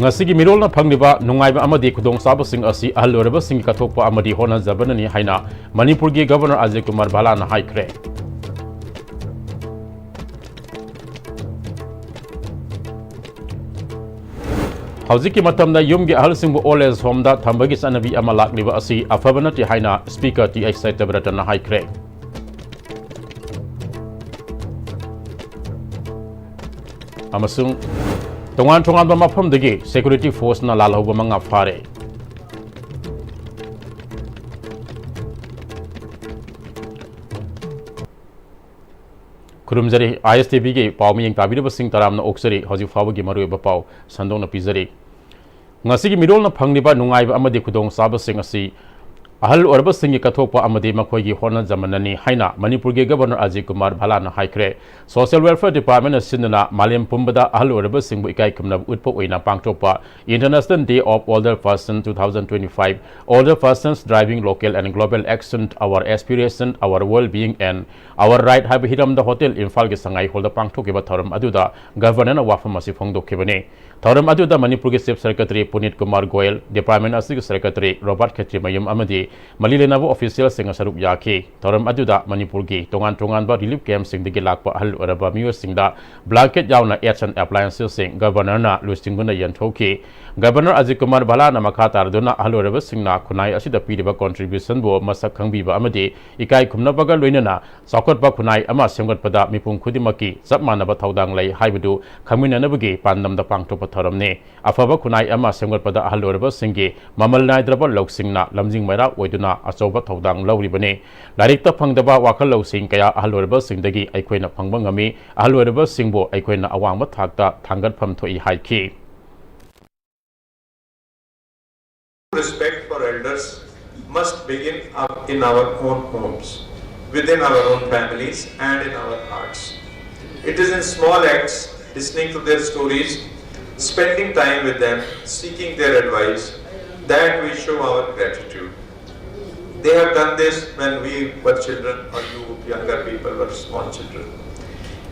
ngasi mirolna phangniba nungaiba amadi khudong sabasing asi ahloreba sing kathokpa amadi hona jabanani haina Manipur gi Governor Ajay Kumar Bhala na haikre Haujiki matamda yumgi ahalsingbu old age home da thambagi sanabi ama lakliba asi afabanati haina Speaker TH Saitabrata na haikre amasung tongan ba mafamdagi security force na lalhauba manga fare kurumjari ISTV ge pawmiyeng tabiraba sing taramna oksari hoji fawagi marueba paw sandongna pizari ngasi gi mirolna phangniba nungaiba amadi khudong saba sing asi ahal orba singi kathokpa amadi makhoigi hona jamanani haina Manipur ge Governor Ajay Kumar Bhala na haikre Social Welfare Department asinna malem pumbada ahal orba singbu ikai kumna utpo oina pangtokpa International Day of Older Persons 2025 Older Persons Driving Local and Global Action Our Aspiration Our Well-being and Our Right haiba hiram da hotel Imphal ge sangai holda pangthokiba thoram aduda governor na wafam asi phongdokhibani thoram aduda Manipur ge Chief Secretary Punit Kumar Goyal Department asig Secretary Robert Khetri Mayum amadi Malilenabu official sing sarup yaki thoram aduda Manipur gi tongan ba relief camp sing digi lakpa hal oraba miyo singda blanket yauna aids and appliances sing governor na lustingbuna yanthoki Governor Ajay Kumar Bhala na makha tarduna hal oraba singna khunai asida piriba contribution bo masak khangbiba amadi ikai khumnabaga loinana sakotba khunai ama semgatpada mipum khudimaki sapmanaba thaudang lai haibadu khaminanabagi pandamda pangthopa thoramne afaba khunai ama semgatpada hal oraba singi mamal naidraba loksingna lamjing maira oiduna achoba thaudang lauribane lairikta phangdaba wakal losing kaya ahal oraba singdagi aikoina phangba ngami ahal oraba singbo aikoina awangba thakta thangat pham thoi haiki Respect for elders must begin up in our own homes, within our own families and in our hearts. It is in small acts, listening to their stories, spending time with them, seeking their advice, that we show our gratitude. They have done this when we were children or you younger people were small children.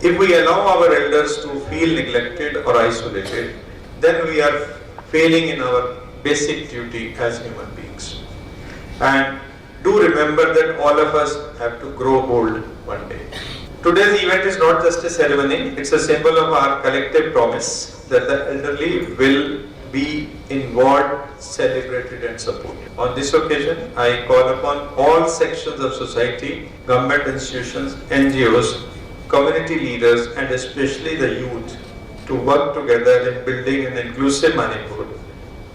If we allow our elders to feel neglected or isolated, then we are failing in our basic duty as human beings. And do remember that all of us have to grow old one day. Today's event is not just a ceremony, it's a symbol of our collective promise that the elderly will be involved, celebrated and supported. On this occasion, I call upon all sections of society, government institutions, NGOs, community leaders and especially the youth to work together in building an inclusive Manipur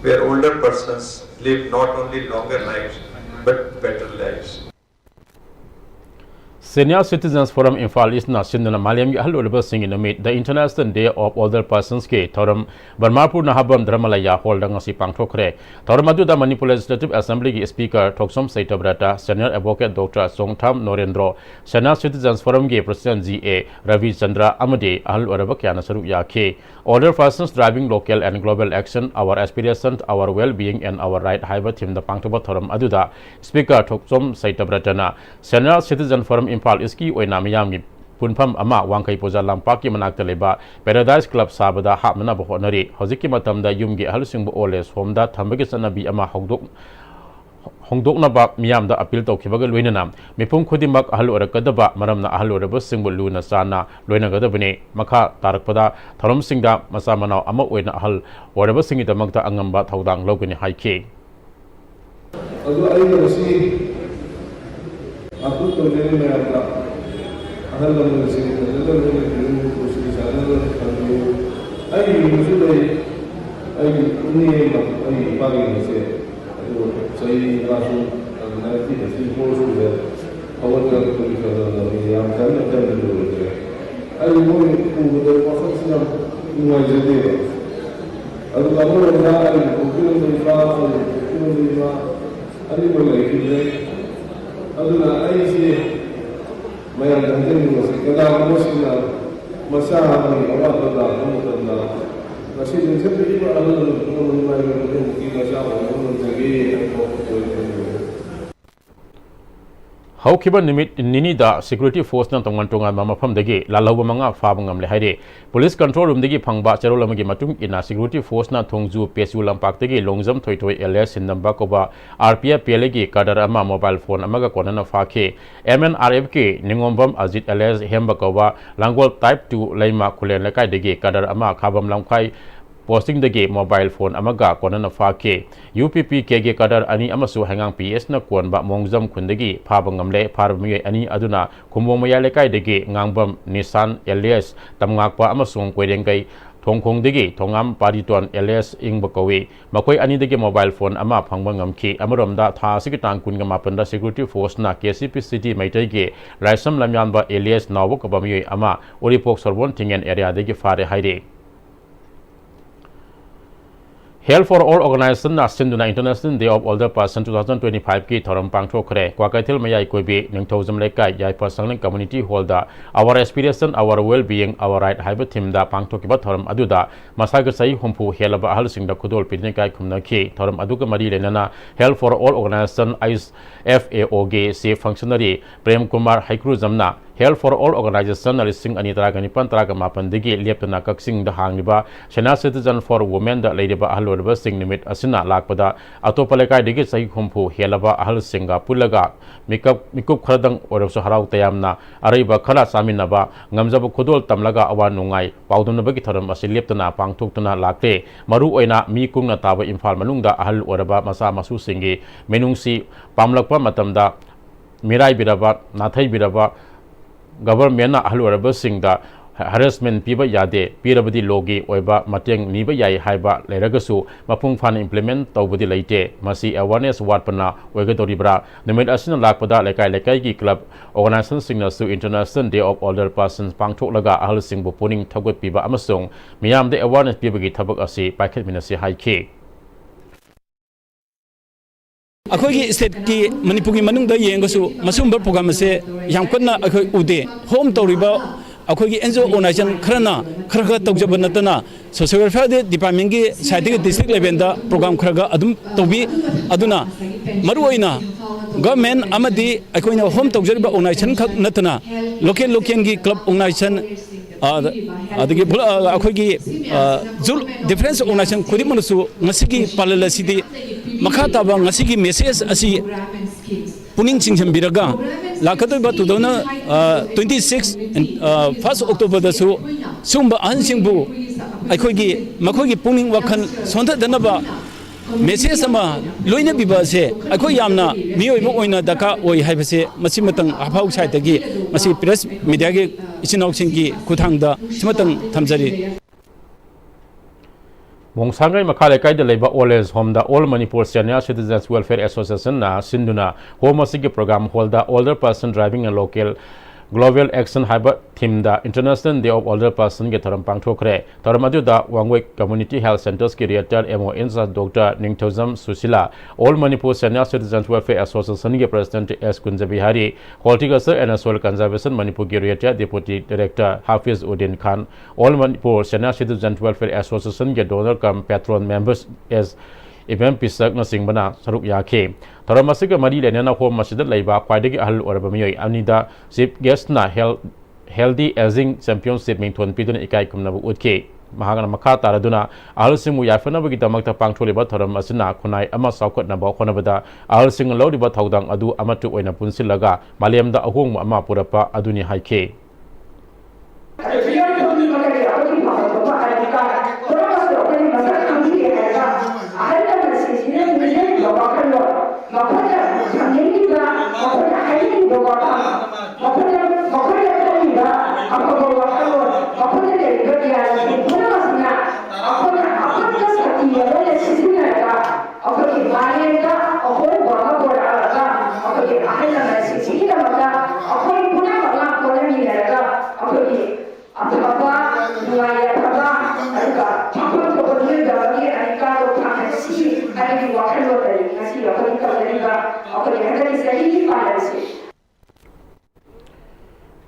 where older persons live not only longer lives but better lives. Senior Citizens Forum Imphal East na sindana Maliam gi ahal oraba sing in meet the International Day of Older Persons ke thoram Barmapur na habam Dhramalaya holdang ngasi pangthokre thoram aduda Manipur Legislative Assembly gi Speaker Thoksom Saitabrata Senior Advocate Dr. Songtham Norendro Senior Citizens Forum gi President GA Ravi Chandra amade ahal oraba kyana sarup yakhe Older Persons Driving Local and Global Action Our Aspirations Our Well-being and Our Right haiba thim da pangthoba thoram aduda Speaker Thoksom Saitabrata na Senior Citizen Forum Imphal Iski oina miyamgi punpham ama wangkai poja lampaki manakta leba Paradise Club sabada hapmana bo honari hojiki matamda yumgi ahalsingbu oles homda thambagi sanabi ama hongdokna ba miyamda appeal tawkhibaga loinana mipum khudimak ahal orakadaba maramna ahal oraba singbu luna sana loinagadabane makha tarakpada tharom singda masa manau ama oina ahal oraba singidamakta angamba thaudang logani haike adu ayi si aku to le me apna ahal lam se dadal le ko si sadal kalu ai musu dai ai ni ma ai pagi ni se adu sai rasu na ti si ko su de awal ka ko ni ka da ni am kan da lu de ai mo ku da wa khasna ni jade adu ka mo da ai ko ni fa ko ni ma ai mo le ki aduna aisi mayam dangin musi kada musina masaha ni awat da amutna nasi din se bi ba aduna no mai no ki masaha no jagi ko haukiba nimit nini da security force na tongan tongan mafam dagi lalauba manga faba ngamle haire police control room dagi phangba charol amagi matung ina security force na thongju pesu lampak dagi longjam thoitoi ls sin number koba rpf pelegi kadar ama mobile phone amaga konana fakhe mnrf ke ningombam ajit ls hemba koba langol type 2 laima khulen lakai dagi kadar ama khabam lamkhai posting dagi mobile phone amaga konana fakhe UPP kege kadar ani amasu hangang PS na konba mongjam khundagi phaba ngamle pharmi ani aduna kumbomaya lekai dagi ngangbam Nissan alias tamngakpa amasung koirengai thongkhong dagi thongam pariton alias ingbakowi makoi ani dagi mobile phone ama phangba ngamki amaromda tha sigi tangkun ga mapanda security force na KCP city maitai ge raisam lamyanba alias nawok bamyoi ama oripok sorbon tingen area dagi fare haire Health for All Organization na Sinduna International Day of Older Person 2025 ki thoram pangthokre kwakaithil mayai koibi ningthojam lekai yai personal community hall da our aspiration our well being our right haiba theme da pangthokiba thoram aduda masaga sai humpu helaba ahal singda khudol pidne kai khumna ki thoram aduga mari lenana Health for All Organization ISFAO ge se functionary Prem Kumar Haikru jamna Health for All Organization alising anitara ganipan tara mapan digi leptana kaksing da hangiba Sena Citizen for Women da leidiba ahlorba sing nimit asina lakpada atopalekai digi sai khumpu helaba ahal singa pulaga mikup khradang orabsu harau tayamna araiba khala saminaba ngamjaba khudol tamlaga awan nungai paudunabagi tharam asi leptana pangthuktuna lakte maru oina mi kungna taba Imphal manungda ahal oraba masa masu singi menungsi pamlakpa matamda mirai biraba nathai biraba government na ahlu singda harassment piba yade pirabadi logi oiba mateng niba yai haiba leragasu mapung fan implement tawbadi leite masi awareness watpana oigadoribra nimit asina lakpada lekai gi club organization singna su International Day of Older Persons pangthoklaga ahal singbu puning thagot piba amasung miyam de awareness piba gi thabak asi paikhet minasi haike अखोगी state की मणिपुर की मनुंग the येंगसु मसुम बर programme से याम कन्ना अखोई उदे होम तौरिबा अखोगी एनजो ऑर्गेनाइजेशन खरना खरगा तौजब नतना सोशल वेलफेयर डिपार्टमेंट की साइड के डिस्ट्रिक्ट लेवल दा प्रोग्राम खरगा अदुम तौबी अदुना मरुओइना गवर्नमेंट अमदी अखोइना होम तौजरिबा ऑर्गेनाइजेशन खक नतना लोकल की क्लब ऑर्गेनाइजेशन अदगी अखोगी जुल डिफरेंस ऑर्गेनाइजेशन खुदिमनसु ngasi palala sidi makha taba ngasi gi message asi puning chingcham biraga lakatoi ba 26 and 1st October da su sumba ansingbu aikhogi makhogi puning wakhan sonda danaba message ama loina biba se akhoi yamna miyoi mo oina daka oi haibase masi matang afau side gi masi press media gi isinau singgi kuthangda simatang thamjari Mongsangai makalekai de leba Oles Home da All Manipur Senior Citizens Welfare Association na Sinduna Home Asigi program holder older person driving a local Global Action Hybrid Team da International Day of Older Person ge thoram pangthokre thoram adu da Wangwek Community Health Centers ki Director MON sa Dr. Ningthojam Susila All Manipur Senior Citizens Welfare Association ge President S Kunjabihari Horticulture and Soil Conservation Manipur ge Director Deputy Director Hafiz Uddin Khan All Manipur Senior Citizens Welfare Association ge donor cum patron members as event pisak na singbana saruk yakhe thoram asiga mari lenana home masjid laiba kwaidagi ahal oraba miyoi anida chief guest na healthy aging championship mingthon piduna ikai kumnabu utke mahagana makha taraduna ahal singu yafanabu gi damakta pangtholiba thoram asina khunai ama saukot na ba khonabada ahal sing loriba thaudang adu amatu oina punsilaga malemda ahong ama purapa aduni haike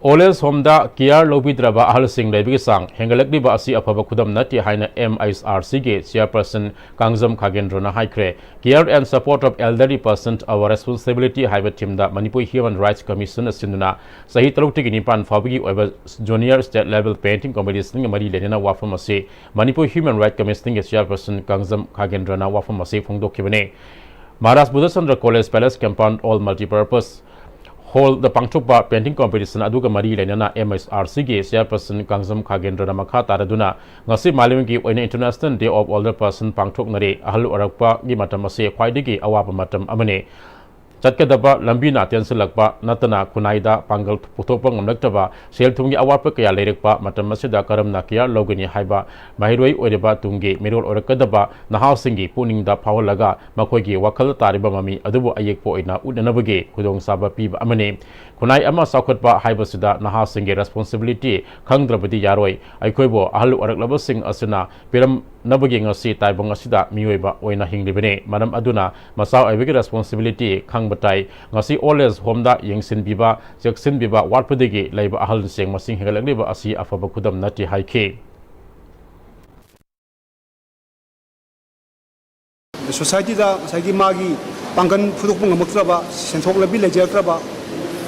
Oles Homda Kiar Lobidraba Ahalsing Lebigisang, Hengalakliba Asi Apaba Kudam Nati Haina Pm-Istv Chairperson Kangzam Khagendrona Haikre, Care and support of elderly persons our responsibility Haiba Timda Manipuri Human Rights Commission Sinduna, Sahi Tarukti Nipan Fabigi over junior state level painting competition Mari Lenina Wafamase, Manipuri Human Rights Commission Chairperson Kangzam Khagendrona Wafamase Fungdo Kibane, Maras Budasandra College Palace Compound All Multipurpose Hold the Pangchukpa painting competition Aduga Mari Lenana Pm-Istv Chairperson Kangzam Khagendrona Makha Taraduna Ngasi Malimgi Oina International Day of Older Person Pangchok Nare Ahal Orakpa Gi Matamase Khwaidigi Awapa Matam Amane Chatkadaba Lambina Tensilakpa Natana Kunaida Pangal Putopa Ngamlaktaba Sel Tungi Awapa Kaya Lerikpa Matamasida Karam Nakia Logani Haiba Mahiroi Odeba Tungi Mirol Orakadaba Nahausingi Puninda Pawalaga Makogi Wakal Tariba Mami Adubu Ayekpo Ina Udanabage Kudong Saba Piba Amane Kunai Ama Sakotba Haibasida Nahasingi Responsibility Kangdrabadi Yaroi Aikoibo Ahalu Oraklaba Sing Asuna Piram Nabagi Ngasi Taibong Asida Miweba Oina Hinglibene Madam Aduna Masao Avigi Responsibility Kang Batai Ngasi Oles Homda Yingsin Biba Jaksin Biba Watpadigi Laiba Ahal Sing Masing Hegaliba Asi Afaba Kudam Nati Haike Society da Sagi Magi Pangan Fudukung Mutraba Sentok Labi Lejatraba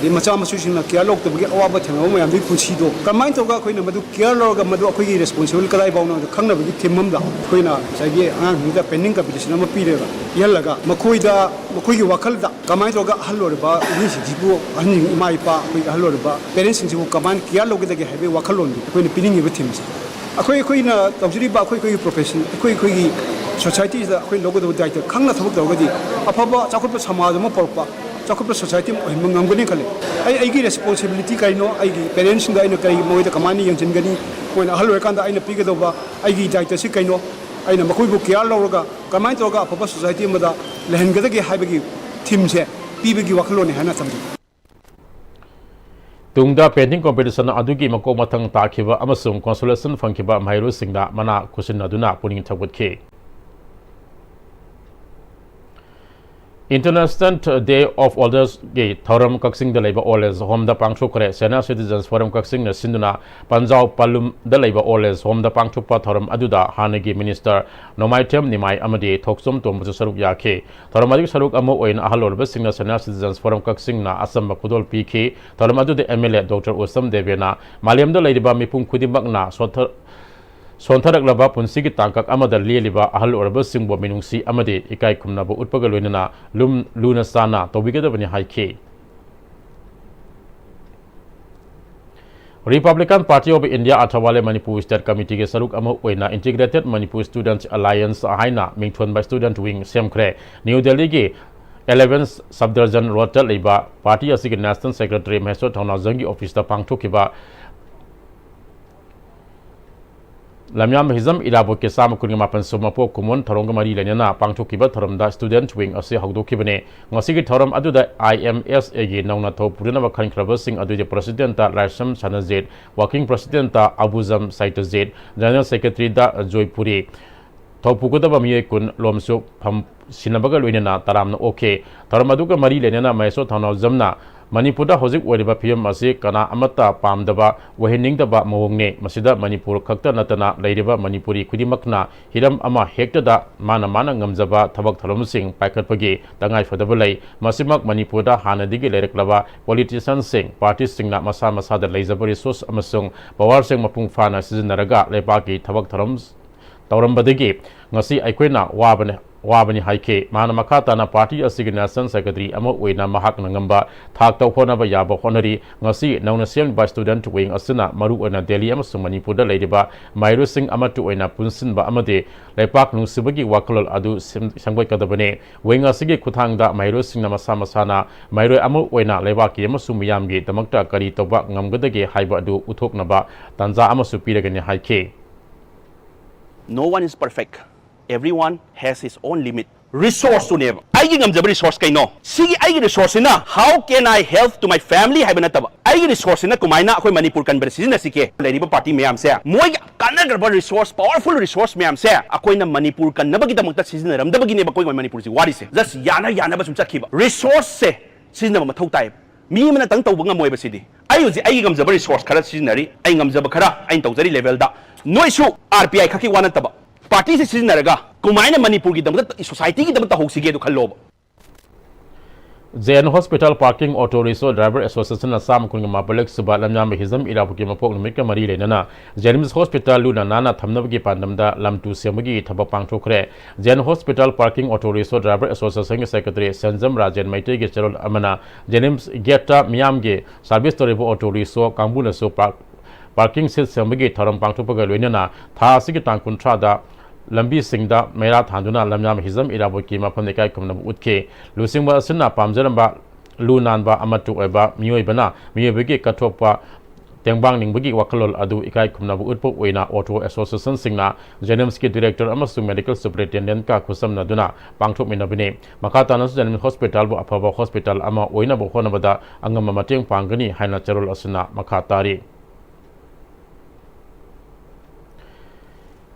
the Machama Sushing Kialok to get over Tanoma and Big Puchido. Combined to Gakuina Madu Kialog Madu Aki responsible Karaibano, the Kanga Timunda, Quina, Sagi, and the pending competition of Peter, Yelaga, Makuida, Makui Wakalda, combined to Halorba, Nishibu, and my pa, with Halorba, parents who command Kialog the heavy Wakalon, when pinning with him. A Quina, Tabjiriba, Quiki profession, Quiki society is the Queen logo of the Kanga Togadi, a Papa, Chakopa Samazamo Porpa. Chakopa society Mangani Kale. I give responsibility Kaino, I give parents in the Moy the Kamani and Jingani, when a Halakanda in a Pigadova, I give Daitasikaino, I know Makubu Kialoga, Kamantoga, Papa Society Mother, Lehengagi Habigi, Timse, Bibigi Wakaloni Hanasam. Tungda painting competition Adugi Makomatang Takiva Amasung consolation Funkiba Mairu Singda Mana Kusin Aduna putting Tabut K. International Day of Elders Gate Thoram Kaksing the Labor Oles Home the Pangchukre Sena Citizens Forum Kaksing the Sinduna Panjao Palum the Labor Oles Home the Pangchupa Thoram Aduda Hanagi Minister Nomaitem Nimai Amadi Toksum Tom Saruk Yake Thoramadi Saruk Amo in Ahalor Besing the Sena Citizens Forum Kaksing na Asam Kudol PK Thoramadu the MLA Dr. Osam Devena Maliam the Ladiba Mipum Kudibagna Sontarak Laba Punsigi Tankak Amada Lieliba Ahal Orba Singbo Minungsi Amadi Ikai Kumnabo Utpagalunana Luna Sana Tobigada Bani Haike Republican Party of India Atawale Manipur State Committee Saruk Amo Wena Integrated Manipur Students Alliance Haina Mingthon by Student Wing Semkre New Delhi 11th Subdivision Rota Liba Party Asig National Secretary Meso Taunazangi Office the Pangtokiba Lamyam Hizam Irabo Kesam Kurimapan Sumapo Kumon Toronga Mari Lenana Pangtokiba Toramda Student Wing Ase Hagdokibane Ngosigi Toram Aduda IMS Agi Naunato Purina Kan Krabasing Adu the Presidenta Rasham Chanazed Working Presidenta Abuzam Saitazed General Secretary Da Joypuri Topukudaba Miekun Lomso Pam Sinabaga Lunena Taramna OK Taramaduka Mari Lenana Maiso Tana Zamna Manipura Hosik Wadiba Pm-Istv Kana Amata Pamdaba Wahining Daba Mawongne Masida Manipur Kakta Natana Ladiba Manipuri Kudimakna Hiram Ama Hektada Mana Ngamzaba Tabak Thalomsing Paikatpagi Tangai Fadabalai Masimak Manipura Hanadigi Lereklaba Politicians Sing Parties Singna Masa Masada Lazabari Sos Amasung Power Sing Mapung Fana Sizinaraga Lepaki Tabak Thaloms Taurambadigi Ngasi Aikwena Wabani Haike Mana Makatana Party Asig National Secretary Amo Wena Mahak Nangamba Thak Tauponaba Yaba Honori Ngasi Nauna Sem by Student Wing Asuna Maru Ona Delhi Amasung Manipura Ladiba Mairu Sing Amatu Wena Punsin Ba Amade Lepak Nusibagi Wakalol Adu Sangway Kadabane Wing Asigi Kutanga Mairu Sing Namasa Masana Mairu Amo Wena Levaki Amasumiyamgi Damakta Kari Toba Ngamgadagi Haiba Du Utok Naba Tanza Amasupiragani Haike. No one is perfect. Everyone has his own limit. Resource to never. I give them the resource kay no. Sige, I give resource na. How can I help to my family? Hay ba nataba? I give resource na kumain na ako Manipur conversation na sige. Lady ba party mayam siya. Moy kana garba resource, powerful resource mayam siya. Ako na Manipur kan na ba kita magtat season na ram da ba gini ba ko Manipur si wari se. Just yana ba sumsa kiba. Resource se season na mathaw tayo. Mi man tang tawag nga moy ba sidi. ai uji ai ngamjaba resource khara sizinari ai ngamjaba khara ai tawjari level da noisu RPI khaki wana taba party se sizinaraga kumaina Manipur gi damda society gi damda hoksige du khalloba JN Hospital Parking Auto Rickshaw Driver Association Assam Kungma Balak Suba Lamyam Hizam Irapuki Mapok Mika Mari Lenana Jenims Hospital Luna Nana Thamnabgi Pandamda Lamtu Semagi Tabapang Tokre JN Hospital Parking Auto Rickshaw Driver Association Secretary Sanjam Rajan Maite Gerald Amana Jenims Geta Miamge Service Toribo Auto Rickshaw Kambuna So Parking System Semagi Taram Pangtopaga Lenana Tha Sikitang Kuntrada Lambi Singda Mera Thanduna Lamyam Hizam Irabuki Mapamnikai Kumnam Utke Lusingba Sina Pamjaramba Lunanba Amatu Eba Mioibana Miobigi Katopa Tengbang Ningbagi Wakalol Adu Ikai Kumnabu Utpo Wena Auto Association Singna Jenemski Director Amasu Medical Superintendent Ka Kusam Naduna Pangtop Minabine Makatanas Jenem Hospital Bu Apava Hospital Ama Oina Bohonabada Angama Mateng Pangani Haina Cherol Asuna Makatari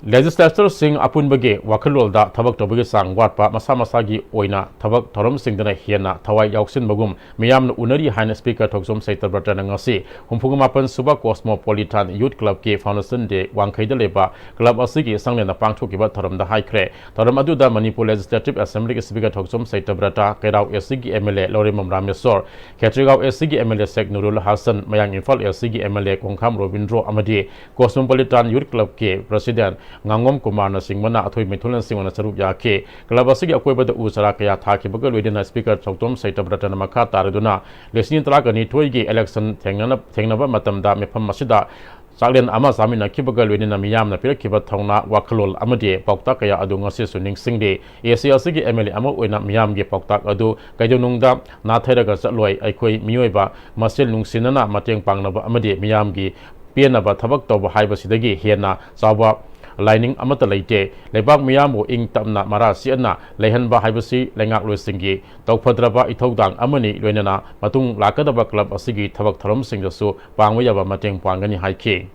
Legislator Singh Apun Bage Wakalol da Tabak Tobagi Sang Watpa Masamasagi Oina Tabak Torom Singdana Hiena Tawai Yauksin Bagum Miyam Unari Hine Speaker Toksum Saita Bratanangasi Humpugumapan Suba Cosmopolitan Youth Club K Foundation de Wangkaida Leba Club Asigi Sanglena Pangtukiba Torom da High Cre Torom Aduda Manipur Legislative Assembly Speaker Toksum Saita Brata Kerau Esigi MLA Lorimam Ramesor Ketrigau Esigi MLA Sek Nurul Hassan Mayang Infal Esigi MLA Kongkam Robindro Amadi Cosmopolitan Youth Club K President Ngangom Kumar Singmana Athui Mithulan Singwana Sarup Yake Kalabasigi Akwebada Usara Kaya Taki Bagal within Speaker Choktom Saita Bratana Makata Raduna Lesin Tragani Toigi election Tengnaba Matamda Mepam Masida Salen Ama Samina Kibagal within a Miyam Napir Kiba Tona Wakalol Amade Poktakaya Adu Ngasi Suning Singde ACLCG MLA Ama Wina Miyamgi Poktak Adu Kaidunungda Natheraga Saloi Aikoi Mioiba Masil Nungsinana Mateng Pangnaba Amade Miyamgi Pianaba Tabak Toba Haibasidagi Hiena Sawa Lining Amata Laite, Lebak Miyamu Ing Tamna Marasiana, Lehanba Hibasi, Langak Lusingi, Tokpadraba Itodang Amani, Luenana, Matung Lakadaba Club Asigi, Tabak Taram Singasu, Bangwayaba Mateng Pangani Haike.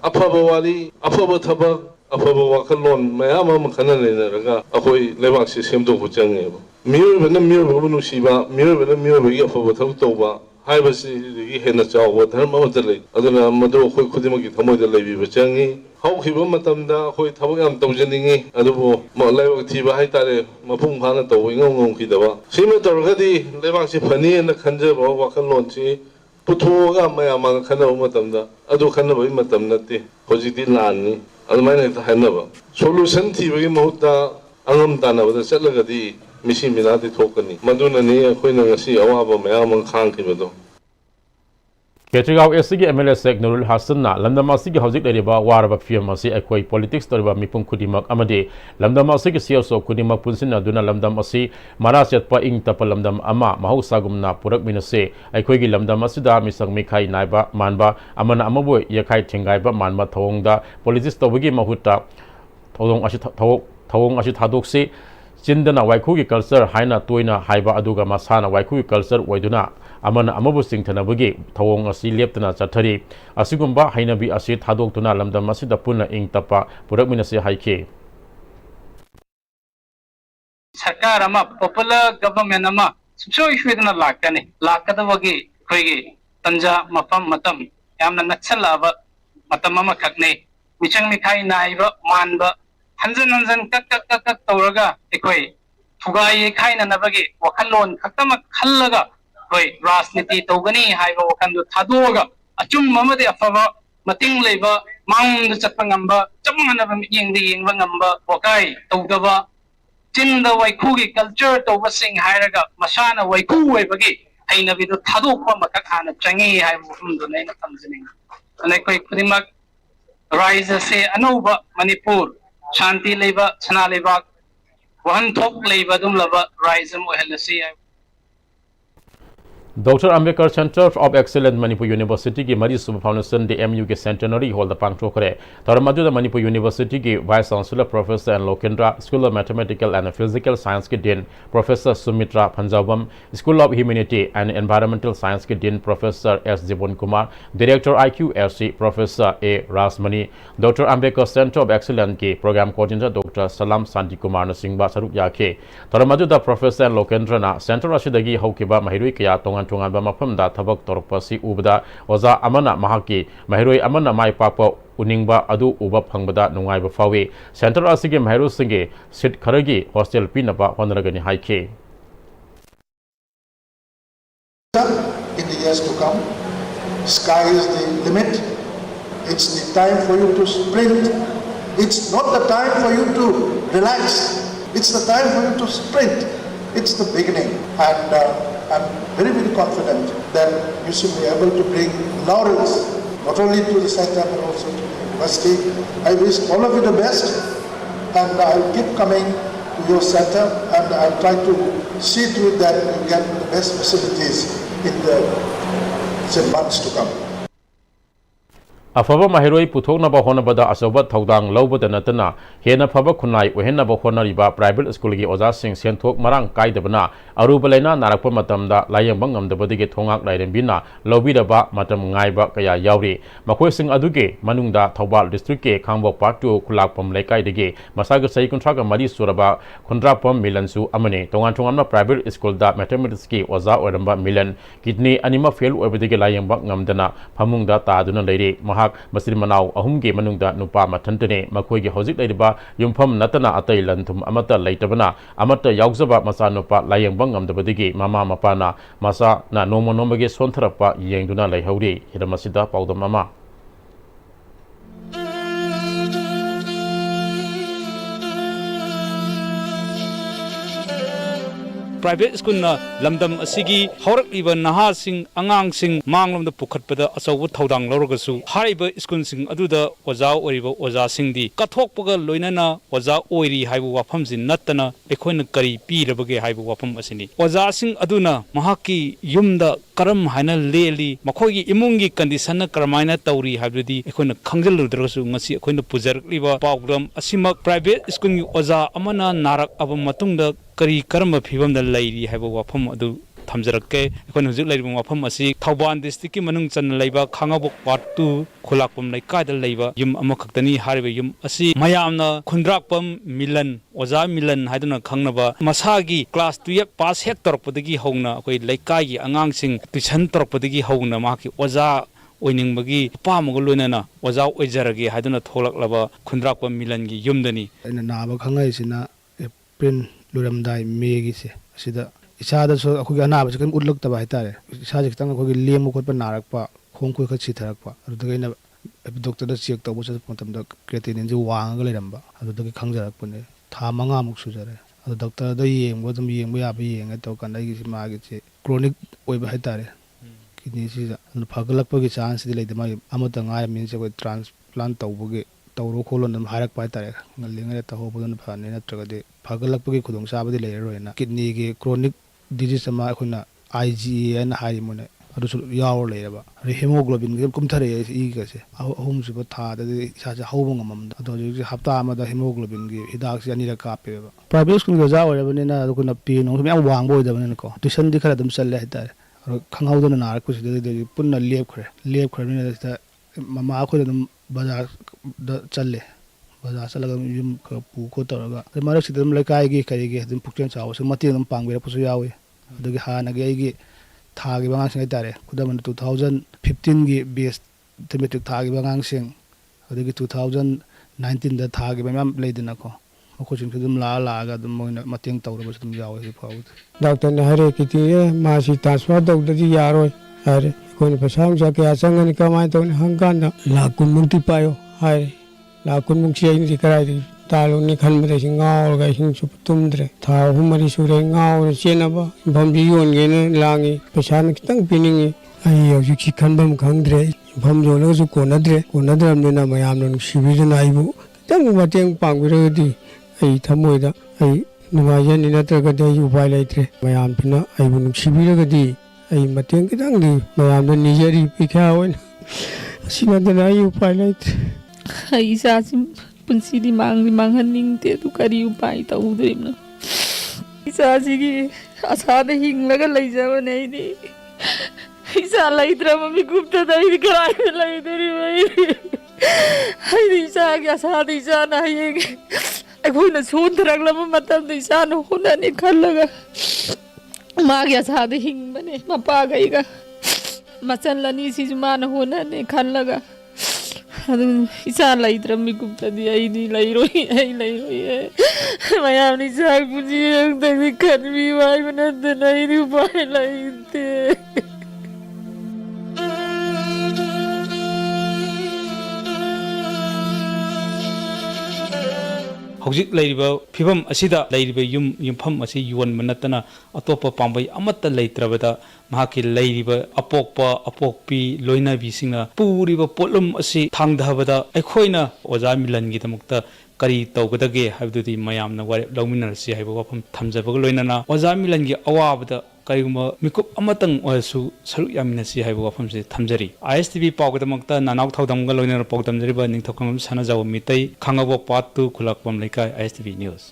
Apabawali, Apabatabak, Apabawakalon, Mayama Makanana, Akoi, Levak System to Pujange. Mur and the Mur Shiba, Mur and the Mur Yapabatova. Hibasi Henna what Hermotele, other Mado Kudimaki Tamoda Levi Vachangi, how he Matamda, Hoi Tabagam Tojaningi, Adobo, Malayo Tiba Haitare, Mapung Hana Towing on Kidava. Simet already, Levansi Pani and the Kanjab or Wakalonchi, Putuga Mayama Kana Matamda, Adu Kanaba Matamnati, Hositi Lani, Almana Hanava. Solution TV Mota, Angam Dana with the Selagadi. Misi Minati Tokani, Maduna near Queen Nasi, Awaba, Mayam Kankido. Ketrigau SG MLA Sek Nurul Hasana, Lamdamasigi Hosik Leba, Waraba Firmasi, Equi Politics Toriba Mipum Kudimak Amade, Lamdamasigi Sioso Kudimak Punsina Duna Lamdamasi, Marasiat Pa Ing Tapalamdam Ama, Mahosagumna, Purak Minase, Equigi Lamdamasida, Misang Mikai Naiba, Manba, Amana Amabu, Yakai Tingaiba, Manba Tonga, Politics Tobagi Mahuta, Tawong Ashitadoksi. Chindana Waikugi culture, Haina Tuina, Haiba Aduga Masana, Waikugi culture, Waiduna, Amana Amabu Sing Tanabugi, Tawong Asi Leptana Chatari, Asigumba, Hainabi Asit, Hadok Tuna, Lamda Masida Puna Ing Tapa, Purakminasi Haike. Sakarama, popular government ama, so if we didn't lack any, Lakadawagi, Krigi, Tanja, Mapam Matam, Yamna Natsalava, Matamama Kakne, Michang Mikai Naiva, Manba. Hansan kak Toraga, Equi, Tugai Kaina Navagi, Wakalon, Kakama Kalaga, Rasniti Togani, Haiva Wakando Tadoga, Achum Mamadi Afava, Mating Leva, Mount the Chapangamba, Chamanam Ying the Yingamba, Wakai, Togava, Chin the Waikugi culture, Tovasing Hiraga, Mashana, Waiku Webagi, Ainavido Tado Makakana, Changi, I from the name of Tanzania. And I quite pretty much rise say Anova, Manipur. Shanti Leva, Sana Leva, one top Leva, Dum Lava, Risem, Helasi. Dr. Ambedkar Center of Excellence Manipur University की मरी सुबह फाउंडेशन डी MU के centenary hall द पांचो करे तरमदु द मणिपुर यूनिवर्सिटी की vice chancellor professor N Lokendra school of mathematical and physical science के dean professor Sumitra Panjabam school of humanity and environmental science के dean professor S Jiwan Kumar director IQSC professor A Rasmani doctor Ambedkar centre of excellence के program coordinator doctor Salam Shanti Kumar Singh बा सरुप याखे तरमदु द professor N Lokendra ना centre असिदगी हौकिबा महिरुई कया तोंगा tongan tongan ba mafam da thabak torpa si ubada oza amana mahaki mahiroi amana mai papa uningba adu uba phangbada nungai ba fawi center asige mahiro singe sit kharagi hostel pinaba honragani haike. In the years to come, sky is the limit. It's the time for you to sprint. It's not the time for you to relax. It's the time for you to sprint. It's the beginning. And I'm very, very confident that you should be able to bring laurels, not only to the center but also to the university. I wish all of you the best, and I'll keep coming to your center, and I'll try to see to it that you get the best facilities in the months to come. Afaba mahiroi puthoknaba honabada asoba thaudang lobada natana hena phaba khunai ohenaba honariba private school gi oja sing senthok marang kaidabana aruba laina narakpa matamda layengba ngamdabadigi thongak lairembina lobidaba matam ngaiba kaya yauri makhoi sing aduge manungda Thobal district ke khangbo part 2 khulakpam laikai dege masaga sai kontraga mari suraba kontrapam milansu amane tongan tongan private school da mathematics ki oja oramba milan kidney anima fail oibadigi layengba ngamdana phamungda taaduna leire Masri Manau ahumge manungda nupa mathantane makhoi hojik laiba yumpham natana atai lanthum amata laitabana amata yaugzaba masa nupa layengba ngamdabadigi mama mapana masa na noma nomage sontharapa yengduna laihauri hiramasida paudam mama private school na lamdam asigi haurakliba nahasing angangsing manglomda pukhatpada achaw thaudang lorgasu hariba school sing aduda oja oriba oja singdi kathokpaga loinana oja oiri haibu wafamjin nattana ekhoina kari pirabage haibu wafam asini oja sing aduna mahaki yumda karam haina leli makhogi imungi condition na karamaina tawri haibdi ekhoina khangjaludrgasu ngasi ekhoina pujarliba pawdam asimak private school gi oja amana narak aba matungda kari karma phibam da lairi haiba wafam adu thamjarakke ekon hujik lairiba wafam asi Thobal district ki manung chan laiba khangabok part 2 khulakpam laikai da laiba yum amakhaktani hariba yum asi mayamna khundrakpam milan oja milan haiduna khangnaba masagi class 12 pass hek torpodagi hongna akoi laikai gi angangsing tuition torpodagi hongna maki oja oiningbagi pamog loinana oja oijarage haiduna tholaklaba khundrakpam milan gi yumdani aina naba khangai sina April luramdai megi se asida isada so akhugi anaba se kan utlakta bai tare isa je tang akhugi lemu khotpa narakpa khongkoi kha chitharakpa adudagaina doctor da check tawbo se patamda creatinine je wanga leiramba adudagi khangjarakpune tha manga muk sujare adu doctor da yengbo dum yengbo ya bi yenga to kan dai gi ma gi che chronic oiba hai tare kidney si adu phagalakpa gi chance di leidama amata ngai min se ko transplant tawbo tawro kholon dum harak pai tare ngalinga ta ho bodon phane na tragade phagalakpagi khudong sabadi leroina kidney ge chronic disease ma khuna IgA and high mone adu su yaw leraba hemoglobin ge kumthare e ga se ahum su tha da sa sa hobong amam da adu ji hapta ma da hemoglobin ge hidak si ani ra ka pe ba private school ge ja ore bane na adu kuna pe no me wang boy da bane ko tuition di khara dum challe hita khangau da na ku si de punna lep khre ne da mama ko dum bazar da challe bazar salaga yum ka pu ko taraga marak sidum laikai gi kari gi dum pukchen chaw se mati dum pangbira pusu yawi adagi hana gi ai gi tha gi bangang sing tare kudam 2015 gi base thematic tha gi bangang sing adagi 2019 da tha gi bam leidina ko ko sing dum la ga dum moina mateng tawra bas dum yawi pau doctor ne hare kiti ma si taswa dog da ji yaro hare ko ne pasang ja ke asang ni kamai to hangkan da la kun munti payo hare la kun mung chi ni karai talu ni khan mare singaw ga sing su tumdre tha humari sure ngaw chena ba bam bi yon ge ne langi pesan kitang piningi ai yo chi khan bam khangdre bam jo lo su ko na dram ne na mayam no shibi na ibu tang ma teng pang bi re di ai thamoi da ai nuwa yan ni na tra ga de yu bai lai tre mayam pina ai bu shibi re ga di ai ma teng kitang di mayam no ni jeri pi kha wen sina da na yu bai lai tre isa punsi di manghaning te tu kari upai ta udrim na isa sigi asa de hing laga lai jawa nei ni isa lai drama mi gupta dai di karai lai deri mai hai isa ga asa di isa na yeng ai khoi na sun trak lam matam di isa no huna ni khal laga मागे आसादे हिंगबने मपागैगा मचन लनी सिजु मान होनने खनलगा अदु इसा लैत्रमिगुप्तदि ऐदि लैरोई मयामनि साग पुजी तनि खनबी Y बनत नैरि उपाय लैते हौजिक लैरिबा फिबम असिदा लैरिबा युमफम असि युवन मनतना अतोप पांबै अमत्त लैत्रबदा महाकि लैरिबा अपोकपा अपोकपी लोइनाबीसिंगना पूरिबा पोलम असि थांगधाबदा अखोइना ओजा मिलनगी दमक्ता करी तौगदगे हाबदुदि मयामना वारे लौमिनरसि हाइबा वाफम थमजबग लोइनना ओजा मिलनगी अवाबदा करिगुम मिकुप अमतंग ओसु सरु यामिनसि हाइबा वाफम से थमजरी ISTV पावगदमक्ता नानाव थावदमगा लोइनर पावदमजरिबा निंथोकंगम सनाजाव मितै खांगाबो पातु खुलाकपम लेका ISTV न्यूज़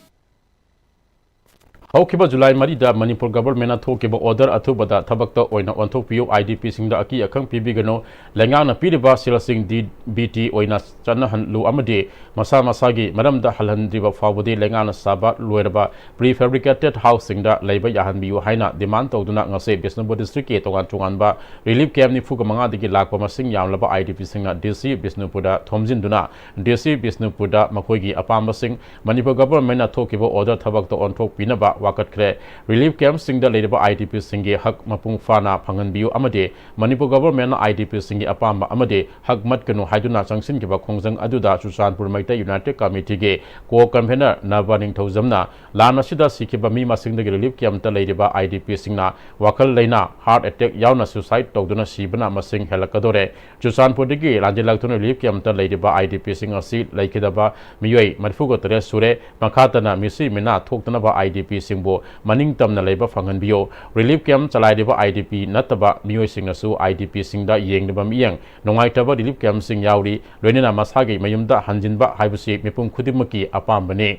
हौखिबा जुलाई मरीदा मणिपुर गवर्नमेंट थोकिबा ऑर्डर अथुबदा थबक्ता ओइना ऑन्थोपियो IDP सिंगदा अकी अखंग पिबिगनो लेंगाना पिरिबा सिलसिंग DBT ओइना चनहनलु अमदे मसा मसागी मरमदा हलहनद्रिबा फावबदे लेंगाना साबा लोयरबा प्रीफेब्रिकेटेड हाउस सिंगदा लैबा याहनबियु हाइना डिमांड तौदुना ngase बिष्णुपुर डिस्ट्रिक्ट के तोगान तोगानबा रिलीफ कैम्प निफुगा मंगा दिगी लाखबा मसिंग यामलबा IDP सिंगना DC बिष्णुपुरदा थोमजिनदुना DC बिष्णुपुरदा मखोइगी अपामबसिंग मणिपुर गवर्नमेंट थोकिबा ऑर्डर थबक्ता ऑन्थोक पिनबा वाकटख्रे रिलीफ कैम्प सिंगदा लेरबा IDP सिंगे हक मपुंग फाना फंगनबियु अमदे मणिपुर गवर्नमेंट IDP सिंगे अपाम अमदे हक मटकनु हाइदुना चंगसिनगिबा खोंजंग अदुदा चुचानपुर मैता यूनाइटेड कमिटी के को कन्वेनर नाबानिंग थौजमना लान असिदा सिखिबा मी मसिंगदगी रिलीफ कैम्प लेरबा IDP सिंगना वाखल लेना हार्ट अटैक यावना सुसाइड तौदुना सिबना मसिंग हेलकदोरे चुचानपुरदगी लांजिलाक्तुना रिलीफ कैम्प लेरबा IDP सिंग असि लैखिदबा मियोय मरफुगो तरे सुरे मखातना मिसि मिना थोक्तनबा IDP सिंबो मनिंग तमना लेबा फंगनबियो रिलीफ कैम्प चलाइदिबा IDP नतबा मियोय सिंगसु IDP सिंगदा येंगदबा मियंग नोंगाइतबा रिलीफ कैम्प सिंग यावरी लोइनेना मसागी मयुमदा हंजिनबा हाइबसि मिपुम खुदिमकी अपामबने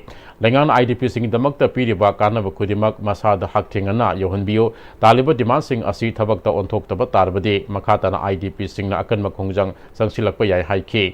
लेंगान IDP सिंग दमक्ता पिरिबा कानब खुदिमक मसादा हकथेंगना योहनबियो तालिबा डिमांड सिंग असि थबक्ता ओंथोक्तबा तारबदे मखाताना IDP सिंगना अकनम खोंजंग संगसिलकपा याय हाइखे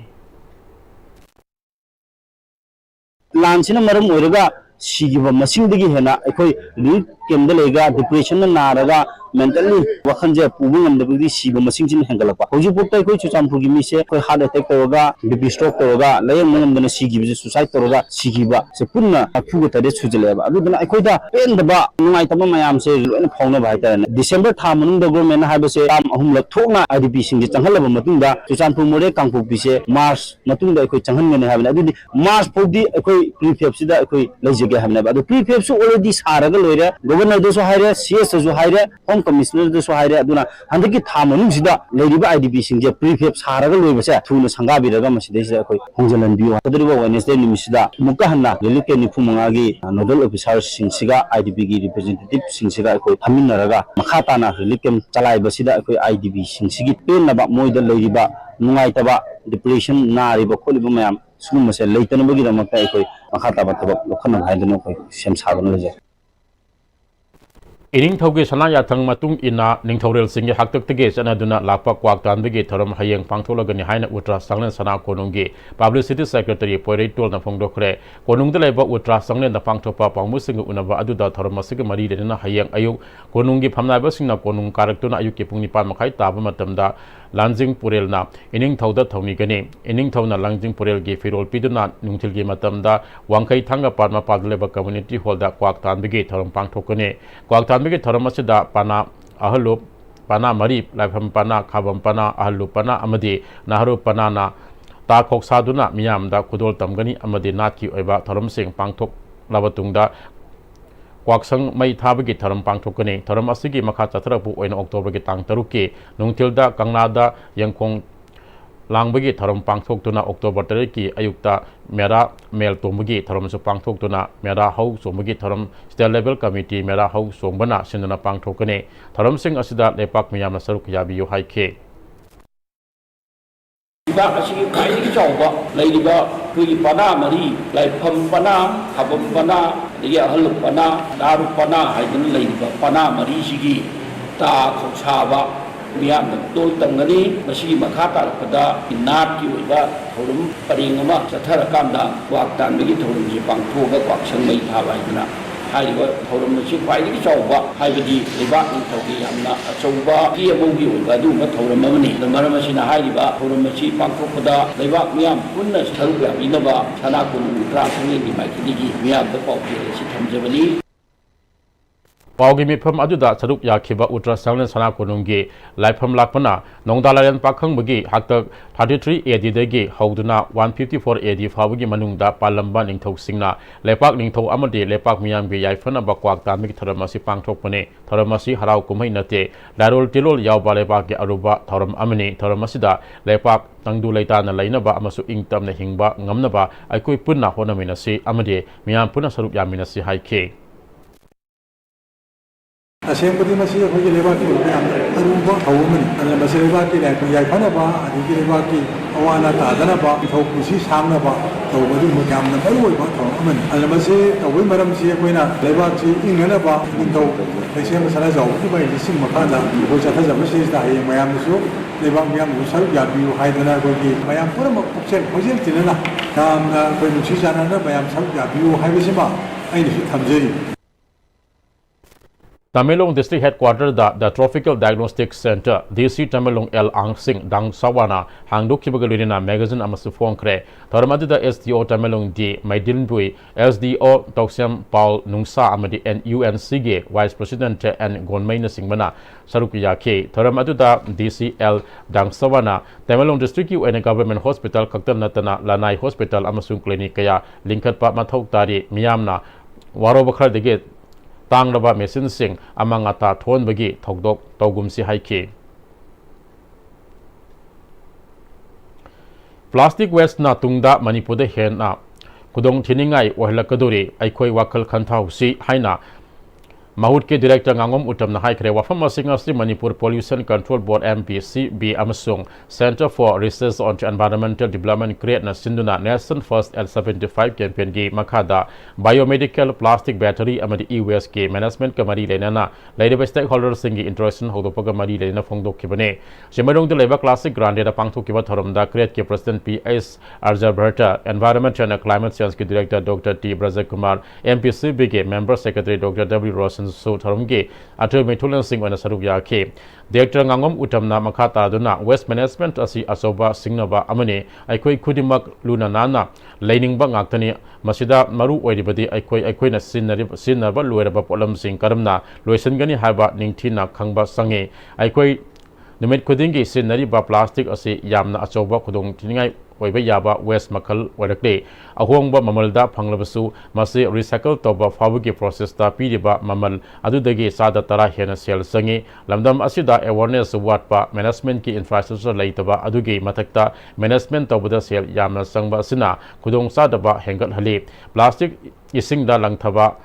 लांसिना मरम ओइरगा सिगिबा मसिंगदगी हेना अखोई रिलीफ कैम्प लेगा डिप्रेशन नारगा मेंटली वखनजे पुबुंग नमदबदी सिबा मसिंगजिन हेंगलपा होजिपुक्ता अखोई चुचानपुरगी मिसे अखोई हार्ट अटैक तोरगा बीपी स्ट्रोक तोरगा लयंग नमदना सिगिबजे सुसाइड तोरगा सिगिबा से पुन्ना अफुगतरे सुजलेबा अदुदना अखोइदा पेंदबा नुंगाइतबा मयाम से लोइन फाउनबा हाइतारने डिसेंबर था मनुंग गवर्नमेंट हाबसे ताम अहुमलक थोकना IDP सिंगे चंगहलबा मतुंगदा चुचानपुर मोरे कांगपुकपिसे मार्च मतुंगदा अखोई चंगहनगने हाबने अदुदि मार्च फोदी अखोई प्रीफेबसिदा अखोई लैजगे हाबने अदु प्रीफेबसु ऑलरेडी सारगा लोइरे गवर्नर दसु हाइरे CS दसु हाइरे होम कमिश्नर दसु हाइरे अदुना हंदकी था मनुंगसिदा लैरिबा IDP सिंगे प्रीफेब सारगा लोइबसे थुना संगाबिरगा मसिदैसे अखोई होंजलनबियो अदुरिबा वेडनेसडे निमिसिदा मुक्का हन्ना रिलीफ के निफु मंगागी नोडल ऑफिसर सिंगसिगा IDP की रिप्रेजेंटेटिव सिंगसिगा अखोई हमिनरगा मखाताना रिलीफ कैम्प चलाइबसिदा अखोई IDP सिंगसिगी पेनबा मोइदा लैरिबा नुंगाइतबा डिप्रेशन नारिबा खोलिबा मयाम सुगुमसे लैतनबगिदमक्ता अखोई मखाताबा तबक लखन हाइदनो अखोई सेम सागन लजे इनिंग थौगे सना याथंग मतुंग इना निंगथौरेल सिंगे हक्तक्तगे चनादुना लापा क्वाक तानबगे थरम हयेंग पांगथोलगनि हाइना उट्रा संगलेन सना कोनुंगे पब्लिसिटी सेक्रेटरी पोइरेटोल न फोंगदोखरे कोनुंगद लेबा उट्रा संगलेन द पांगथोपा पांगमुसिंग उनबा अदुदा थरम मसिग मरी रेना हयेंग अयुक कोनुंगी फमनाबसिंगना कोनुंग कारक्तुना अयुक पुंग 9 मखाइ ताबा मतमदा लांजिंग पुरेलना इनिंग थौदा थौनिगने इनिंग थौना लांजिंग पुरेल गे फिरोल पिदुना नुंगथिलगी मतमदा वांखै थांगा पारमा पादलेबा कम्युनिटी हॉलदा क्वाक तानबगे थरम पांगथोकने क्वाक तानबगे थरम असिदा पाना अहलो पाना मरी लाइफम पाना खाबम पाना अहलु पाना अमदि नाहरू पानाना ताखोक सादुना मियामदा खुदोल तमगनी अमदि नाथकी ओइबा थरमसिंग पांगथोक लाबतुंगदा क्वाक्संग मई थाबगी थरम पांगथोकने थरम असिगी मखा चथरपु ओइन अक्टोबर की तांग 3 के नुंगथिलदा कंगनादा यंगखोंग लांबगी थरम पांगथोकतुना अक्टोबर 3 की अयुक्ता मेरा मेल तोमगी थरमसु पांगथोकतुना मेरा हौ सोमगी थरम स्टेट लेवल कमिटी मेरा हौ सोंबना सिंदना पांगथोकने थरमसिंग असिदा लेपाक मियामना सरुक याबियो हाइखे पना मरी लाइफम पना खबम पना अहल पना दारू पना पना मरी सिगी ता खौसाबा मियाम तोल तंगनी मसी मखा तारपदा नाट की ओइबा थोरम परेंग अमा चथरकांदा क्वाक तानबगी थोरम जी पांगथोगा क्वाक संगै थाबा हाइदना ꯍꯥꯏꯔꯤꯕ ꯊꯧꯔꯝ ꯑꯁꯤ ꯈ꯭ꯋꯥꯏꯗꯒꯤ ꯆꯥꯎꯕ ꯍꯥꯏꯕꯗꯤ ꯂꯩꯕꯥꯛ ꯅꯤꯡꯊꯧꯒꯤ ꯌꯥꯝꯅ ꯑꯆꯧꯕ ꯑꯃꯒꯤ ꯑꯣꯏꯕ ꯑꯗꯨꯒꯨꯝꯕ ꯊꯧꯔꯝ ꯑꯃꯅꯤ ꯃꯔꯝ ꯑꯁꯤꯅ ꯍꯥꯏꯔꯤꯕ ꯊꯧꯔꯝ ꯑꯁꯤ ꯄꯥꯡꯊꯣꯛꯄꯗ ꯂꯩꯕꯥꯛ ꯃꯤꯌꯥꯝ ꯄꯨꯟꯅ ꯁꯔꯨꯛ ꯌꯥꯕꯤꯅꯕ ꯁꯅꯥ ꯀꯣꯅꯨꯡ ꯎꯜꯇ꯭ꯔꯥ ꯁꯪꯂꯦꯟꯒꯤ ꯃꯥꯏꯀꯩꯗꯒꯤ ꯃꯤꯌꯥꯝꯗ ꯄꯥꯎꯖꯦꯜ ꯑꯁꯤ ꯊꯝꯖꯕꯅꯤ ꯄꯥꯎꯒꯤ ꯃꯤꯐꯝ ꯑꯗꯨꯗ ꯁꯔꯨꯛ ꯌꯥꯈꯤꯕ ꯎꯜꯇ꯭ꯔꯥ ꯁꯪꯂꯦꯟ ꯁꯅꯥ ꯀꯣꯅꯨꯡꯒꯤ ꯂꯥꯏꯐꯝ ꯂꯥꯛꯄꯅ ꯅꯣꯡꯗꯥꯂꯥꯏꯔꯦꯟ ꯄꯥꯈꯪꯕꯒꯤ ꯍꯥꯛꯇꯛ 33 AD-ꯗꯒꯤ ꯍꯧꯗꯨꯅ 154 AD ꯐꯥꯎꯕꯒꯤ ꯃꯅꯨꯡꯗ ꯄꯥꯜꯂꯝꯕ ꯅꯤꯡꯊꯧꯁꯤꯡꯅ ꯂꯩꯄꯥꯛ ꯅꯤꯡꯊꯧ ꯑꯃꯗꯤ ꯂꯩꯄꯥꯛ ꯃꯤꯌꯥꯝꯒꯤ ꯌꯥꯏꯐꯅꯕ ꯀ꯭ꯋꯥꯛ ꯇꯥꯟꯕꯒꯤ ꯊꯧꯔꯝ ꯑꯁꯤ ꯄꯥꯡꯊꯣꯛꯄꯅꯤ ꯊꯧꯔꯝ ꯑꯁꯤ ꯍꯔꯥꯎ ꯀꯨꯝꯍꯩ ꯅꯠꯇꯦ ꯂꯥꯏꯔꯣꯜ ꯇꯤꯂꯣꯜ ꯌꯥꯎꯕ ꯂꯩꯄꯥꯛꯀꯤ ꯑꯔꯨꯕ ꯊꯧꯔꯝ ꯑꯃꯅꯤ ꯊꯧꯔꯝ ꯑꯁꯤꯗ ꯂꯩꯄꯥꯛ ꯇꯪꯗꯨ ꯂꯩꯇꯥꯅ ꯂꯩꯅꯕ ꯑꯃꯁꯨꯡ ꯏꯪ ꯇꯞꯅ ꯍꯤꯡꯕ ꯉꯝꯅꯕ ꯑꯩꯈꯣꯏ ꯄꯨꯟꯅ ꯍꯣꯠꯅꯃꯤꯟꯅꯁꯤ ꯑꯃꯗꯤ ꯃꯤꯌꯥꯝ ꯄꯨꯟꯅ ꯁꯔꯨꯛ ꯌꯥꯃꯤꯟꯅꯁꯤ ꯍꯥꯏꯈꯤ ꯑꯁꯦꯡꯕꯗꯤ ꯃꯁꯤ ꯑꯩꯈꯣꯏꯒꯤ ꯂꯩꯕꯥꯛꯀꯤ ꯑꯣꯏꯕ ꯌꯥꯝꯅ ꯑꯔꯨꯕ ꯊꯧ ꯑꯃꯅꯤ ꯑꯗꯨꯅ ꯃꯁꯤ ꯂꯩꯕꯥꯛꯀꯤ ꯌꯥꯏꯐꯅꯕ ꯑꯗꯒꯤ ꯂꯩꯕꯥꯛꯀꯤ ꯑꯋꯥ ꯑꯅꯥ ꯇꯥꯗꯅꯕ ꯅꯤꯡꯊꯧ ꯄꯨꯟꯁꯤ ꯁꯥꯡꯅꯕ ꯇꯧꯕ ꯑꯗꯨꯒꯨꯝꯕ ꯌꯥꯝꯅ ꯃꯔꯨꯑꯣꯏꯕ ꯊꯧꯔꯝ ꯑꯃꯅꯤ ꯑꯗꯨꯅ ꯃꯁꯤ ꯇꯧꯕꯒꯤ ꯃꯔꯝꯁꯤ ꯑꯩꯈꯣꯏꯅ ꯂꯩꯕꯥꯛꯁꯤ ꯏꯪꯅꯅꯕ ꯅꯤꯡꯊꯧ ꯂꯩꯁꯦꯝꯕ ꯁꯅꯥꯖꯥꯎꯕꯒꯤ ꯂꯤꯁꯤꯡ ꯃꯈꯥꯗ ꯑꯩꯈꯣꯏ ꯆꯠꯊꯖꯕꯁꯤꯗ ꯍꯌꯦꯡ ꯃꯌꯥꯝꯅꯁꯨ ꯂꯩꯕꯥꯛ ꯃꯤꯌꯥꯝꯅꯁꯨ ꯁꯔꯨꯛ ꯌꯥꯕꯤꯌꯨ ꯍꯥꯏꯗꯅ ꯑꯩꯈꯣꯏꯒꯤ ꯃꯌꯥꯝ ꯄꯨꯝꯅꯃꯛ ꯄꯨꯛꯆꯦꯜ ꯈꯣꯏꯖꯦꯜ ꯇꯤꯟꯅꯅ ꯌꯥꯝꯅ ꯑꯩꯈꯣꯏ ꯅꯨꯡꯁꯤ ꯆꯥꯟꯅꯅ ꯃꯌꯥꯝ ꯁꯔꯨꯛ ꯌꯥꯕꯤꯌꯨ ꯍꯥꯏꯕꯁꯤꯃ ꯑꯩꯅꯁꯨ ꯊꯝꯖꯔꯤ Tamenglong District Headquarters the Tropical Diagnostic Center DC Tamenglong L Angsing Dang Sawana hangdokkibaga loinana magazine amasu phongkhre thoram aduda SDO Tamenglong D Maidinbui SDO Toksam Paul Nungsa amadi NUNC ge Vice President and Gonmaina Singbana saruk yakhe thoram aduda DCL Dang Sawana Tamenglong District ki oina Government Hospital khaktan natana Lanai Hospital amasung clinic kaya linkhatpa mathok tari miyamna waroba khardege Tangraba machine sing amang ata thon bagi thokdok tawgumsi haiki Plastic waste na tungda Manipur hen na kudong thiningai ohlakaduri aikhoi wakhal khantausi haina Mahut ke Director Ngangom Utam na haikre wafam asing Manipur Pollution Control Board MPCB amasung Center for Research on Environmental Development create na sinduna Nation First L75 campaign gi makada biomedical plastic battery amadi e-waste ke management kamari lenana laidaba stakeholders singi interaction hodopaga mari lena phongdok kibane simadong de leba classic grande da pangthok kiba thoramda create ke President PS Arjaberta Environment and Climate Change ke Director Dr. T Brajakumar MPCB ke Member Secretary Dr. W Rosen so tharumge atul methulan sing ona saruk yakhe Director Ngangom Utamna makhata duna Waste Management asi asoba singnaba amane aikhoi khudimak luna nana lainingba ngaktani masida maru oiribadi aikhoi na sinaba loiraba polam sing karamna loisangani haba ningthina khangba sange aikhoi numit khudingi sinari ba plastic asi yamna asoba khudong tiningai oiba yaba waste makhal oirakle ahongba mamalda phanglabasu masi recycle toba fabugi process ta piriba mamal adudagi sada tara hena sel sangi lamdam asida awareness watpa management ki infrastructure laitaba adugi mathakta management tobada sel yamna sangba asina khudong sadaba hengal hali plastic isingda langthaba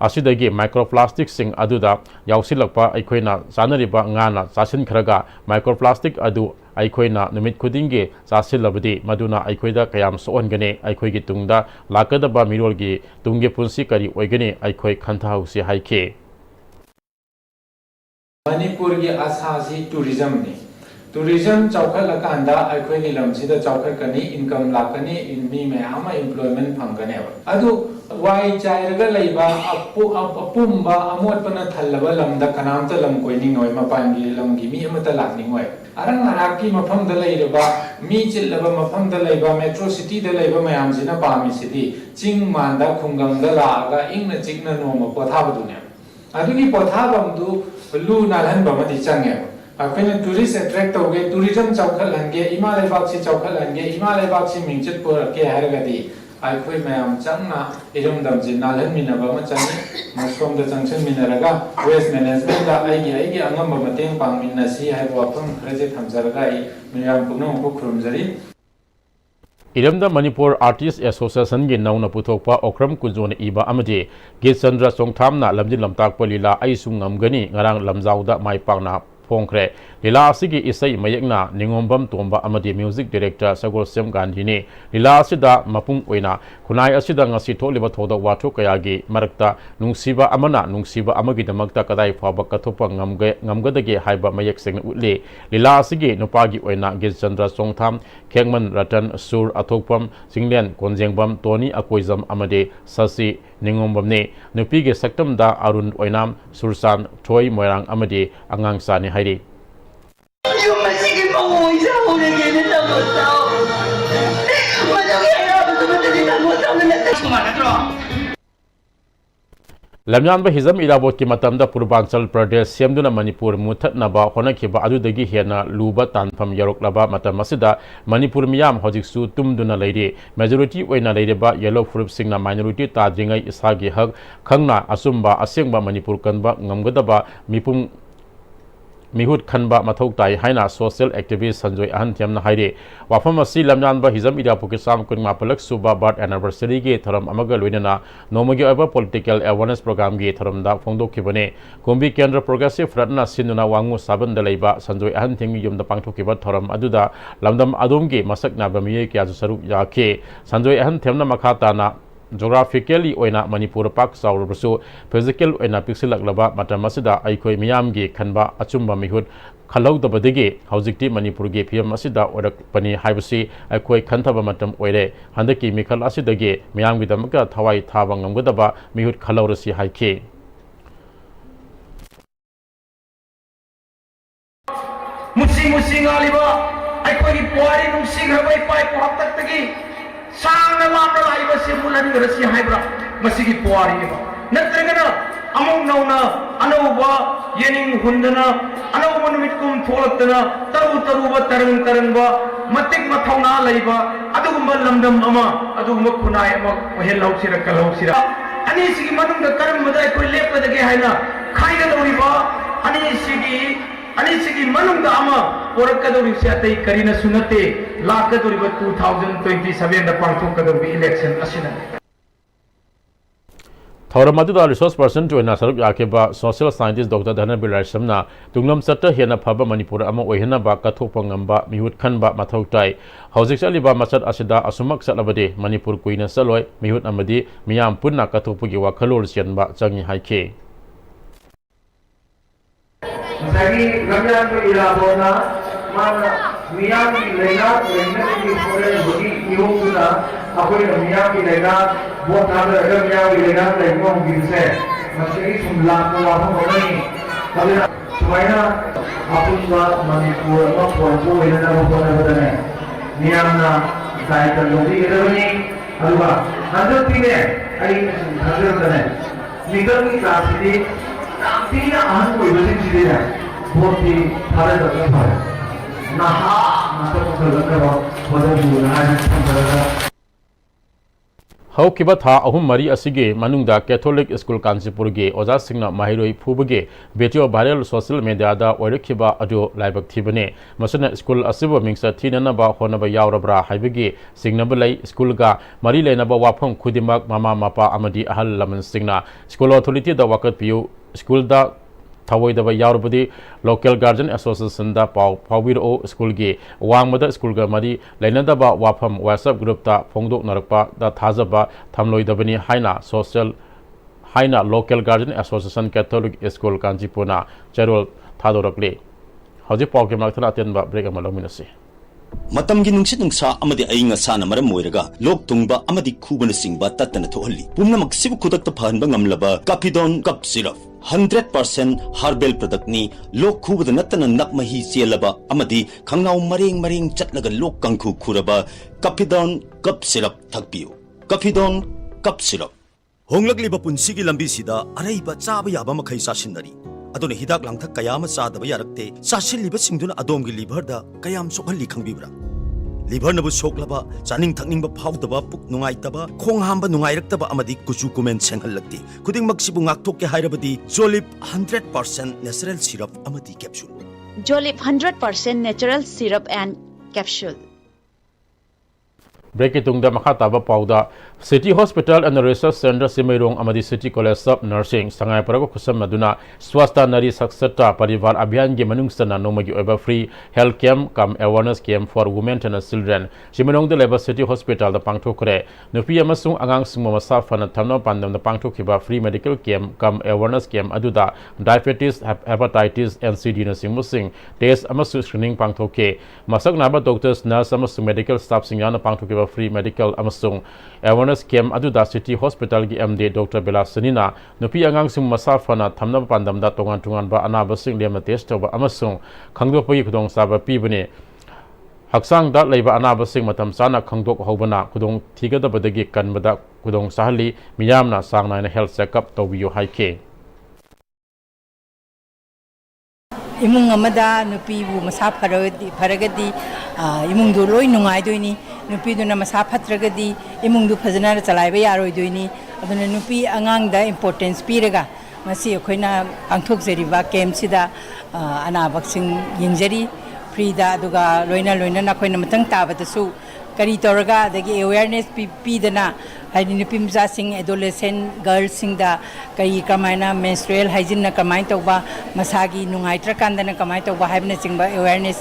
asidagi microplastic sing aduda yausilakpa aikhoina sanariba ngana chasin kharaga microplastic adu aikhoina numit khudingi chasilabadi maduna aikhoida kayam soongane aikhoigi tungda lakadaba mirolgi tungge punsi kari oigane aikhoi khantahausi haike Manipur gi asasi tourism ni tourism chaukhalakkanda aikhoigi lamsida chaukhakani income lakani mi mayama employment phangane adu wai chairaga leiba apumba amotpana thallaba lamda kanamta lam koiningoi mapangi lamgi mi amata lakningoi arang araki mafamda leiraba mi chillaba mafamda leiba metro city da leiba mayamsina pami city ching manda khungamda laaga ingna chingna noma pothabadune adugi pothabamdu lu nalhanba madi change akhina tourist attract toge tourism chaukhalahange ima leibak si chaukhalahange ima leibak si mingchit porake haragadi aikhoi mayam changna irumdam jinnalhan minaba ma changi masom da changchen minaraga waste management da aigi angamba mateng pangminnasi haiba wafam kharaje thamjaraga ai miyam pungno ko khurumjari Iramda Manipur Artists Association gi nauna puthokpa okram kunjona iba amadi Gitchandra Songthamna lamjin lamtak polila aisu ngamgani ngarang lamjauda maipangna phongkhre lila asigi isai mayekna ningombam tomba amadi music director Sagol Sem Gandhini lila asida mapung oina khunai asida ngasi tholiba thoda watho kayagi marakta nungsiba amagi damakta kadai phaba kathopa ngamgadagi haiba mayek sengna utli lila asigi nupagi oina Gitchandra Songtham Khengman Ratan Sur Athokpam Singlen Konjengbam Tony Akoizam amadi Sasi Ningombamne Nupige Saktamda Arun Oinam Sursan Toy Moirang Amadi Angang Sani Hairi Lamyanba Hizam Irabot ki matamda Purbanchal Pradesh Semduna Manipur Muthat Naba Honakiba Adudagi Hena Luba Tanpam Yaroklaba Matamasida Manipur Miyam Hojiksu Tumduna Lady Majority Wena Ladeba Yellow Fruit Singna Minority Tadringai Isagi Hag Kangna Asumba Asengba Manipur Kanba Ngamgadaba Mipum Mihut Khanba Mathau Tai Haina Social Activist Sanjoy Ahantiamna Haire Wafam Asi Lamyanba Hizam Irapukisam Kunma Palak Suba Birth Anniversary Ge Tharam Amaga Luinana Nomagi Aba Political Awareness Program Ge Tharamda Fongdo Kibane Kumbi Kendra Progressive Ratna Sinuna Wangu Saban Dalaiba Sanjoy Ahantiami Yum the Pangto Kiba Tharam Aduda Lamdam Adumgi Masak Nabami Kyazu Sarup Yake Sanjoy Ahantiamna Makatana Geographically oina Manipur Pak Saurasu physical oina pixelaklaba matamasida aikoi miyamgi khanba achumba mihut khalaudabadigi haujikti Manipur ge pm asida orak pani haibasi aikoi khanthaba matam oire handaki mikhal asidagi miyamgi damaka thawai thaba ngamgadaba mihut khalaurasi haike musi ngaliba aikoi puari nungsi grabai pai pohak taktagi Sang lamra laiba se mulani rasi haibra masigi puari ba natragana among nauna anova yening hundana anova manumit kum tholakna taru ba tarang ba matik mathauna laiba adugumba lamdam ama adugumba khunai ama ohel lausira kalausira ani sigi manung da karam madai koi lepadage haina khaiga loriba ani sigi manung da ama porakadori siatai karina sunate lakadori 2027 da pangthokadori election asina Thauramadu resource person to Nasarup Yakeba social scientist Dr. Dhanabil Rashamna Tunglam Sata Hena Paba Manipur Ama Ohena ba Kathopangamba Mihut Khanba Mathautai Haujik Saliba Masat Asida Asumak Salabade Manipur Kuina Saloi Mihut Amadi Miyam Punna Kathopugi Wakalor Sianba Changi Haike Jadi Ramyan ko ilabona mana Miyam ki Laina ki pore bagi iyo na ako yung Miyam ki Laina buat ada Miyam ki Laina tayo mo gilse masih sumla ko ako ni tapi semuanya ako sa Manipur ko ina na ko na badane Miyam na dahil ka lobi ito ni alba nandun pine ay nandun badane nigal ki kasi Tidak akan kau ibadah sendiri ya, bukti pada dalam apa? Nah, masa pasal apa? Pada bulan hari sampai Haukiba Tha Ahum Mari Asige Manungda Catholic School Kansipur Ge Oja Singna Mahiroi Phubage Betio Viral Social Media da Oirikiba Ado Laibak Thibane Masana School Asiba Mingsa Thinana ba Honaba Yaurabra Haibage Singnabalai School ga Mari Lenaba Wapong Kudimak Mama Mapa Amadi Ahal Laman Singna School Authority da Wakat Piu School da Thawai da Yaurabadi Local Guardian Association da Pawiro School Ge Wangmada School ga Mari Lenada ba Wapam WhatsApp group da Phongdok Narakpa da Thazaba Thamloi dabani Haina Social Haina Local Guardian Association Catholic School Kanjipuna Cherol Thadorakle Hoji Pawke Makthana Atenba break amalominasi Matamgi nungsit nungsa amadi ayinga sana maram moiraga lok tungba amadi khubana singba tatana thohalli pumna maksibu khudakta phanba ngamlaba Kapidon cup syrup 100% herbal product ni lok khubada natana nakmahi chelaba amadi khangnau mareng chatlaga lok kangkhu khuraba Kapidon cup syrup thakpiu Kapidon cup syrup honglakliba punsigi lambi sida araiba chaba yaba makhai sasinari adone hidak langthak kayama sadaba yarakte sasilliba singduna adomgi liver da kayam sokhalli khangbibra liver nabu soklaba chaning thakningba phawdaba puk nungaitaba khong hamba nungairaktaba amadi kuchu kumen senghallakti kuding maksibu ngakthok ke hairabadi Jolip 100% natural syrup amadi capsule Jolip 100% natural syrup and capsule Break itungda makataba pauda City Hospital and Research Center Simairong Amadi City College of Nursing Sangai Parago Kusam Maduna Swasta Nari Saksata Parivar Abhiyan Ge Manungsana Nomagi Oba Free Health Camp Come Awareness Camp for Women and Children Simairong the Labor City Hospital the Pangtokre Nupi Amasung Angang Sungma Safana Tamno Pandam the Pangtokiba Free Medical Camp Come Awareness Camp Aduda Diabetes Hepatitis NCD Nursing Musing Test Amasu Screening Pangtoke Masak Naba Doctors Nurse Amasu Medical Staff Singyana Pangtokiba ꯄꯥꯡꯊꯣꯛꯂꯤꯕ free medical ꯑꯃꯁꯨꯡ awareness camp ꯑꯗꯨꯗ city ꯍꯣꯁꯄꯤꯇꯥꯜꯒꯤ MD doctor ꯕꯤꯂꯥꯁꯤꯅꯤꯅ ꯅꯨꯄꯤ ꯑꯉꯥꯡꯁꯤꯡ ꯃꯁꯥ ꯐꯅ ꯊꯝꯅꯕ ꯄꯥꯟꯗꯝꯗ ꯇꯣꯉꯥꯟ ꯇꯣꯉꯥꯟꯕ ꯑꯅꯥꯕꯁꯤꯡ ꯂꯦꯝꯅ ꯇꯦꯁ ꯇꯧꯕ ꯑꯃꯁꯨꯡ ꯈꯪꯗꯣꯛꯄꯒꯤ ꯈꯨꯗꯣꯡꯆꯥꯕ ꯄꯤꯕꯅꯤ ꯍꯛꯆꯥꯡꯗ ꯂꯩꯕ ꯑꯅꯥꯕꯁꯤꯡ ꯃꯇꯝ ꯆꯥꯅ ꯈꯪꯗꯣꯛꯍꯧꯕꯅ ꯈꯨꯗꯣꯡ ꯊꯤꯒꯗꯕꯗꯒꯤ ꯀꯟꯕꯗ ꯈꯨꯗꯣꯡ ꯆꯥꯍꯜꯂꯤ ꯃꯤꯌꯥꯝꯅ ꯆꯥꯡ ꯅꯥꯏꯅ ꯍꯦꯜꯊ ꯆꯦꯛꯑꯞ ꯇꯧꯕꯤꯌꯨ ꯍꯥꯏꯈꯤ इमुंग नुपीबू मसा फरगदी इमुंगदो लोई नुंगाइदोइनी नुपीदुना मसा फत्रगदी इमुंगदु फजना चलाइब यारोइदोइनी अदुना नुपी अंगांगदा इंपोर्टेंस पीरगा मसी अखोइना पांथोकजरिबा कैम्पसिदा अनाबक्सिंग यंगजरी फ्रीदा अदुगा लोइना लोइना नखोइना मतंग ताबदसु करी तौरगा अदगी अवेयरनेस पीदना हाइदि नुपी मचासिंग एडोलेसेंट गर्ल्ससिंगदा कई कमाइना मेंस्ट्रुअल हाइजीन कमाइ तौबा मसागी नुंगाइत्रकांदना कमाइ तौबा हाइबना चिंबा अवेयरनेस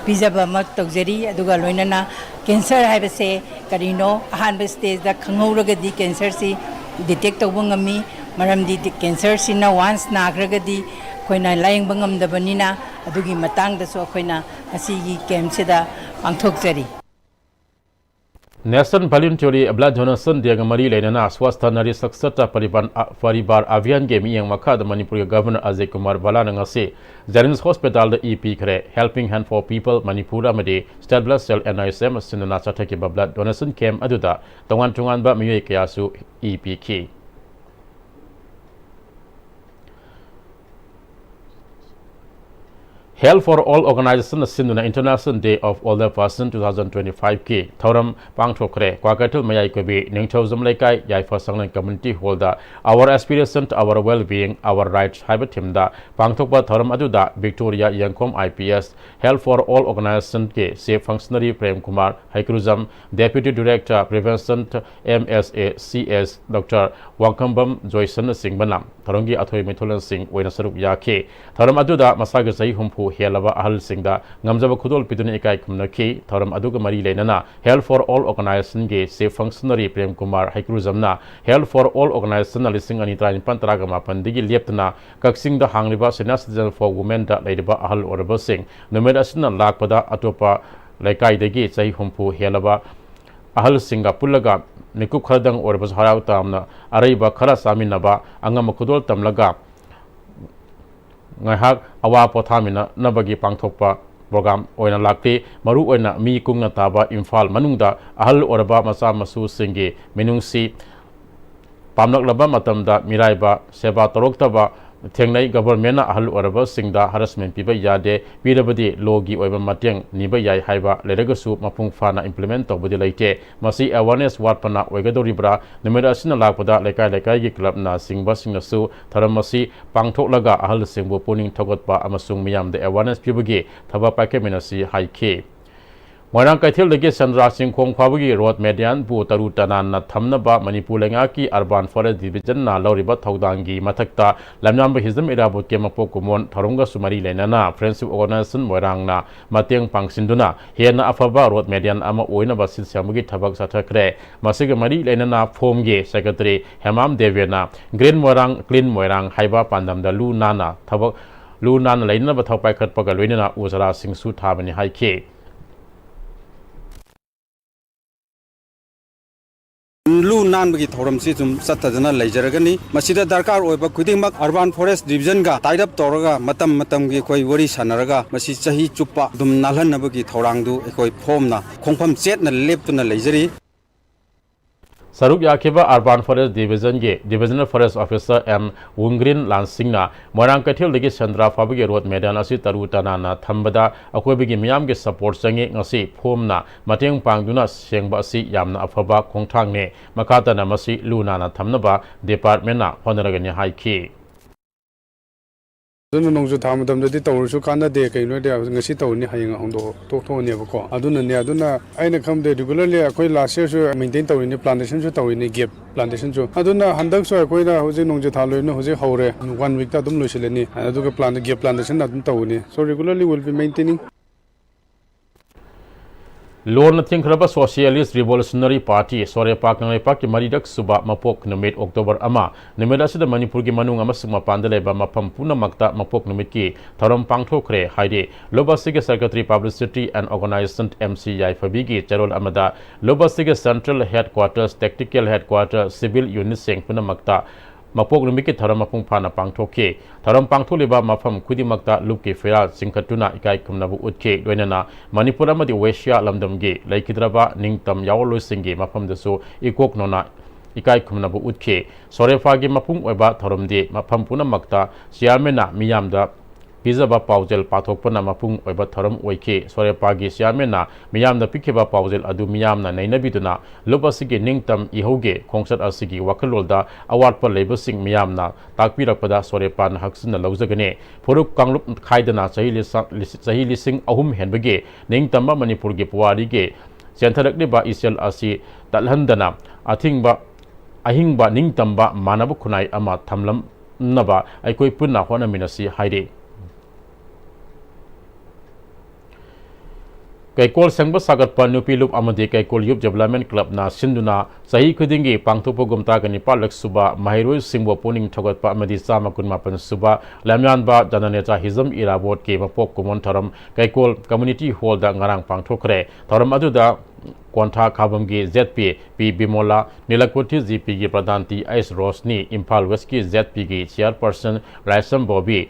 पीजबा मक तौजरी अदुगा लोइनाना कैंसर हाइबसे करिनो अहानबा स्टेजदा खंगौरगदी कैंसर सी डिटेक्ट तौबा ngami मरमदी कैंसर सिना वांस नाग्रगदी खोइना लायंबा ngamdabaniना अदुगी मतंगदसो खोइना असिगी कैंपसिदा पांथोकजरी नेशनल वॉलंटियरी ब्लड डोनेशन डेगा मरी लेना स्वास्थ्य नारी सक्सता परिवार अभियान के मियंग मखाद मणिपुर गवर्नर अजय कुमार बालाना ngasi जेनिम्स हॉस्पिटल द ईपी खरे helping hand for people Manipur अमदे स्टेट ब्लड सेल NISM सिनना चथके ब्लड डोनेशन कैम्प अदुदा तोंगान तोंगान बा मियोय कयासु ईपी की Health for All Organization Sinduna International Day of Older Person 2025 की थौरम पांगथोखरे क्वाकटल मयाई कोबी निंगथौजम लेकाई याइफा संगलन कम्युनिटी हॉल दा Our Aspiration to Our Well-Being Our Rights हाइबा थीम दा पांगथोकबा थौरम अदुदा Victoria Yangkom IPS Health for All Organization के chief functionary Prem Kumar Haikrujam deputy director prevention MSACS doctor Wangkhembam Joyson Singh थौरंगी अथोई मिथुलन सिंह ओइना सरुक याखे थौरम अदुदा मसागे सही हुंफु हेलबा अहल सिंगदा ngамजब खुदोल पिदुन इकाई खुमनखी थौरम अदुगा मरी लेना हेल्थ फॉर ऑल ऑर्गेनाइजेशन के चीफ फंक्शनरी प्रेम कुमार हाइक्रुजमना हेल्थ फॉर ऑल ऑर्गेनाइजेशन लिसिंग अनि त्राइन पंतरागा मापन दिगी लेप्तना कक्सिंग द हांगलिबा सीनियर सिटीजन फॉर वुमेन दा लेदिबा अहल ओरबा सिंग नुमेर असिना लाकपदा अतोपा लेकाई दगी सही हुंफु हेलबा अहल सिंगा पुल्लगा निकुप खरदंग ओरबस हराव तामना अरैबा खरा सामिनबा अंगम खुदोल तमलगा ngahak awa pothamina nabagi pangthokpa program oina lakti maru oina mi kungna taba imphal manungda ahal oraba macha masu singi menungsi pamnak laba matamda miraiba seba toroktaba थेंगनाय गवर्नमेंट अहल ओरबा सिंगदा हरासमेंट पिबा यादे पिरबदी लोगी ओइबा मतेंग निबा याय हाइबा लेरगसु मपुंग फाना इंप्लीमेंट तौबदि लैते मसी अवेयरनेस वाटपना ओइगदोरिब्रा नुमेरा सिना लाकपदा लेकाय लेकाय गी club ना सिंगबा सिंगसु थरम मसी पांगथोकलगा अहल सिंगबु पुनिंग थगतपा अमसुंग मियामदे अवेयरनेस पिबगी थबा पाकेमिनसी हाइखे मोरंग कैथल लगे चंद्रा सिंह खोंगफाबगी रोड मेडियन बु तरु तनान थमनबा मणिपुर लेंगा की अर्बन फॉरेस्ट डिवीजन ना लौरिबा थौदांगी मथक्ता लमनाम हिजम इराबुत के मपो कुमोन थरंगा सुमरी लेना फ्रेंडशिप ऑर्गेनाइजेशन मोरंग ना मतेंग पांगसिंदुना हेना अफबा रोड मेडियन अमा ओइनबा सिलसमगी थबक सथखरे मसिग मरी लेना फोमगे सेक्रेटरी हेमाम देवेना ग्रीन मोरंग क्लीन मोरंग हाइबा पांदमदा लू नाना थबक लू नाना लेना थौपाय खतपगा लोइना उजरा सिंह सु थाबनी हाइखे लू नानबगी थौरम से जुम सत्तजना लेजरगनी मसिदा दरकार ओइबा खुदिमक अर्बन फॉरेस्ट डिवीजन गा टाइड अप तौरगा मतम की कोई वरी सनरगा मसि चही चुप्पा दुम नालहनबगी थौरांगदु कोई फॉर्मना खोंफम चेटना लेपतुना लेजरी सरुक याखेबा अर्बन फॉरेस्ट डिवीजन के डिविजनल फॉरेस्ट ऑफिसर एम वुंग्रिन लांसिंगना मोरंग कैथल लगी चंद्रा फाबगी रोड मैदान असि तरु तनाना थंबदा अकोबगी मियाम के सपोर्ट संगे ngasi फोमना मतेंग पांगदुना सेंगबा असि यामना अफबा खोंथांगने मखातना मसि लुनाना थमनबा डिपार्टमेंट ना होनरगनि हाइखि ꯑꯗꯨꯅ ꯅꯣꯡꯖꯨ ꯊꯥ ꯃꯇꯝꯗꯗꯤ ꯇꯧꯔꯁꯨ ꯀꯥꯟꯅꯗꯦ ꯀꯩꯅꯣꯗꯤ ꯉꯁꯤ ꯇꯧꯔꯅꯤ ꯍꯌꯦꯡ ꯇꯣꯛꯊꯣꯛꯑꯅꯦꯕꯀꯣ ꯑꯗꯨꯅꯅꯦ ꯑꯗꯨꯅ ꯑꯩꯅ ꯈꯪꯗꯦ ꯔꯤꯒꯨꯂꯔꯂꯤ ꯑꯩꯈꯣꯏ ꯂꯥꯁ ꯌꯔꯁꯨ ꯃꯦꯟꯇꯦꯟ ꯇꯧꯔꯤꯅꯤ ꯄ꯭ꯂꯥꯟꯇꯦꯁꯟꯁꯨ ꯇꯧꯔꯤꯅꯤ ꯒꯦꯞ ꯄ꯭ꯂꯥꯟꯇꯦꯁꯟꯁꯨ ꯑꯗꯨꯅ ꯍꯟꯗꯛꯁꯨ ꯑꯩꯈꯣꯏꯅ ꯍꯧꯖꯤꯛ ꯅꯣꯡꯖꯨ ꯊꯥ ꯂꯣꯏꯕꯅ ꯍꯧꯖꯤꯛ ꯍꯧꯔꯦ 1 ꯋꯤꯛꯇ ꯑꯗꯨꯝ ꯂꯣꯏꯁꯤꯜꯂꯅꯤ ꯑꯗꯨꯒ ꯒꯦꯞ ꯄ꯭ꯂꯥꯟꯇꯦꯁꯟ ꯑꯗꯨꯝ ꯇꯧꯒꯅꯤ so regularly will be maintaining Lorna Thinkraba Socialist Revolutionary Party Sore Pak Nangai Pak Maridak Suba Mapok Numit October Ama Numit Asida Manipur ki Manung Amasung Mapandaleba Mapam Puna Makta Mapok Numit ki Tharam Pangthokre Haide Loba Sige Secretary Publicity and Organization MCI Fabigi Charol Amada Loba Sige Central Headquarters Tactical Headquarters Civil Unit Seng Puna Makta Mapok Numiki Tharam Mapung Pana Pangthoke Tharam Pangtholiba Mafam Kudimakta Luki Feral Singkatuna Ikai Kumnabu Utke Doinana Manipura Madi Wesha Lamdamge Laikidraba Ningtam Yawlo Singi Mafam Deso Ikok Nona Ikai Kumnabu Utke Sorefagi Mapung Weba Tharamde Mafam Puna Makta Siamena Miyamda Pizaba Paujel Pathokpana Mapung Weba Tharam Oike Sorepagi Siamena Miyamda Pikiba Paujel Adu Miyamna Nainabiduna Lobasigi Ningtam Ihoge Kongsat Asigi Wakalolda Awatpa Labelsing Miyamna Takpirapada Sorepan Haksuna Lauzagane Puruk Kanglup Kaidana Sahi Lising Ahum Henbege Ningtamba Manipurgi Puarige Sentarakliba Isyal Asi Talhandana Ahingba Ningtamba Manabu Kunai Ama Tamlam Naba Aikoi Puna Hona Minasi Haide Kaikol Sangba Sagat Panupi Loop Amade Kaikol Yup Development Club na Sinduna Sahi Kudingi Pangtupo Gumta Gani Palak Suba Mahiru Singbo Puning Togat Pa Amadi Sama Kunmapan Suba Lamyan Ba Jananeta Hizam Irabot Ke Mapok Kumon Taram Kaikol Community Hall da Ngarang Pangtokre Taram Aduda Kwanta Kabamgi ZP P Bimola Nilakoti ZP Gi Pradanti Ice Rosni Impal Westki ZP Gi Chairperson Raisam Bobby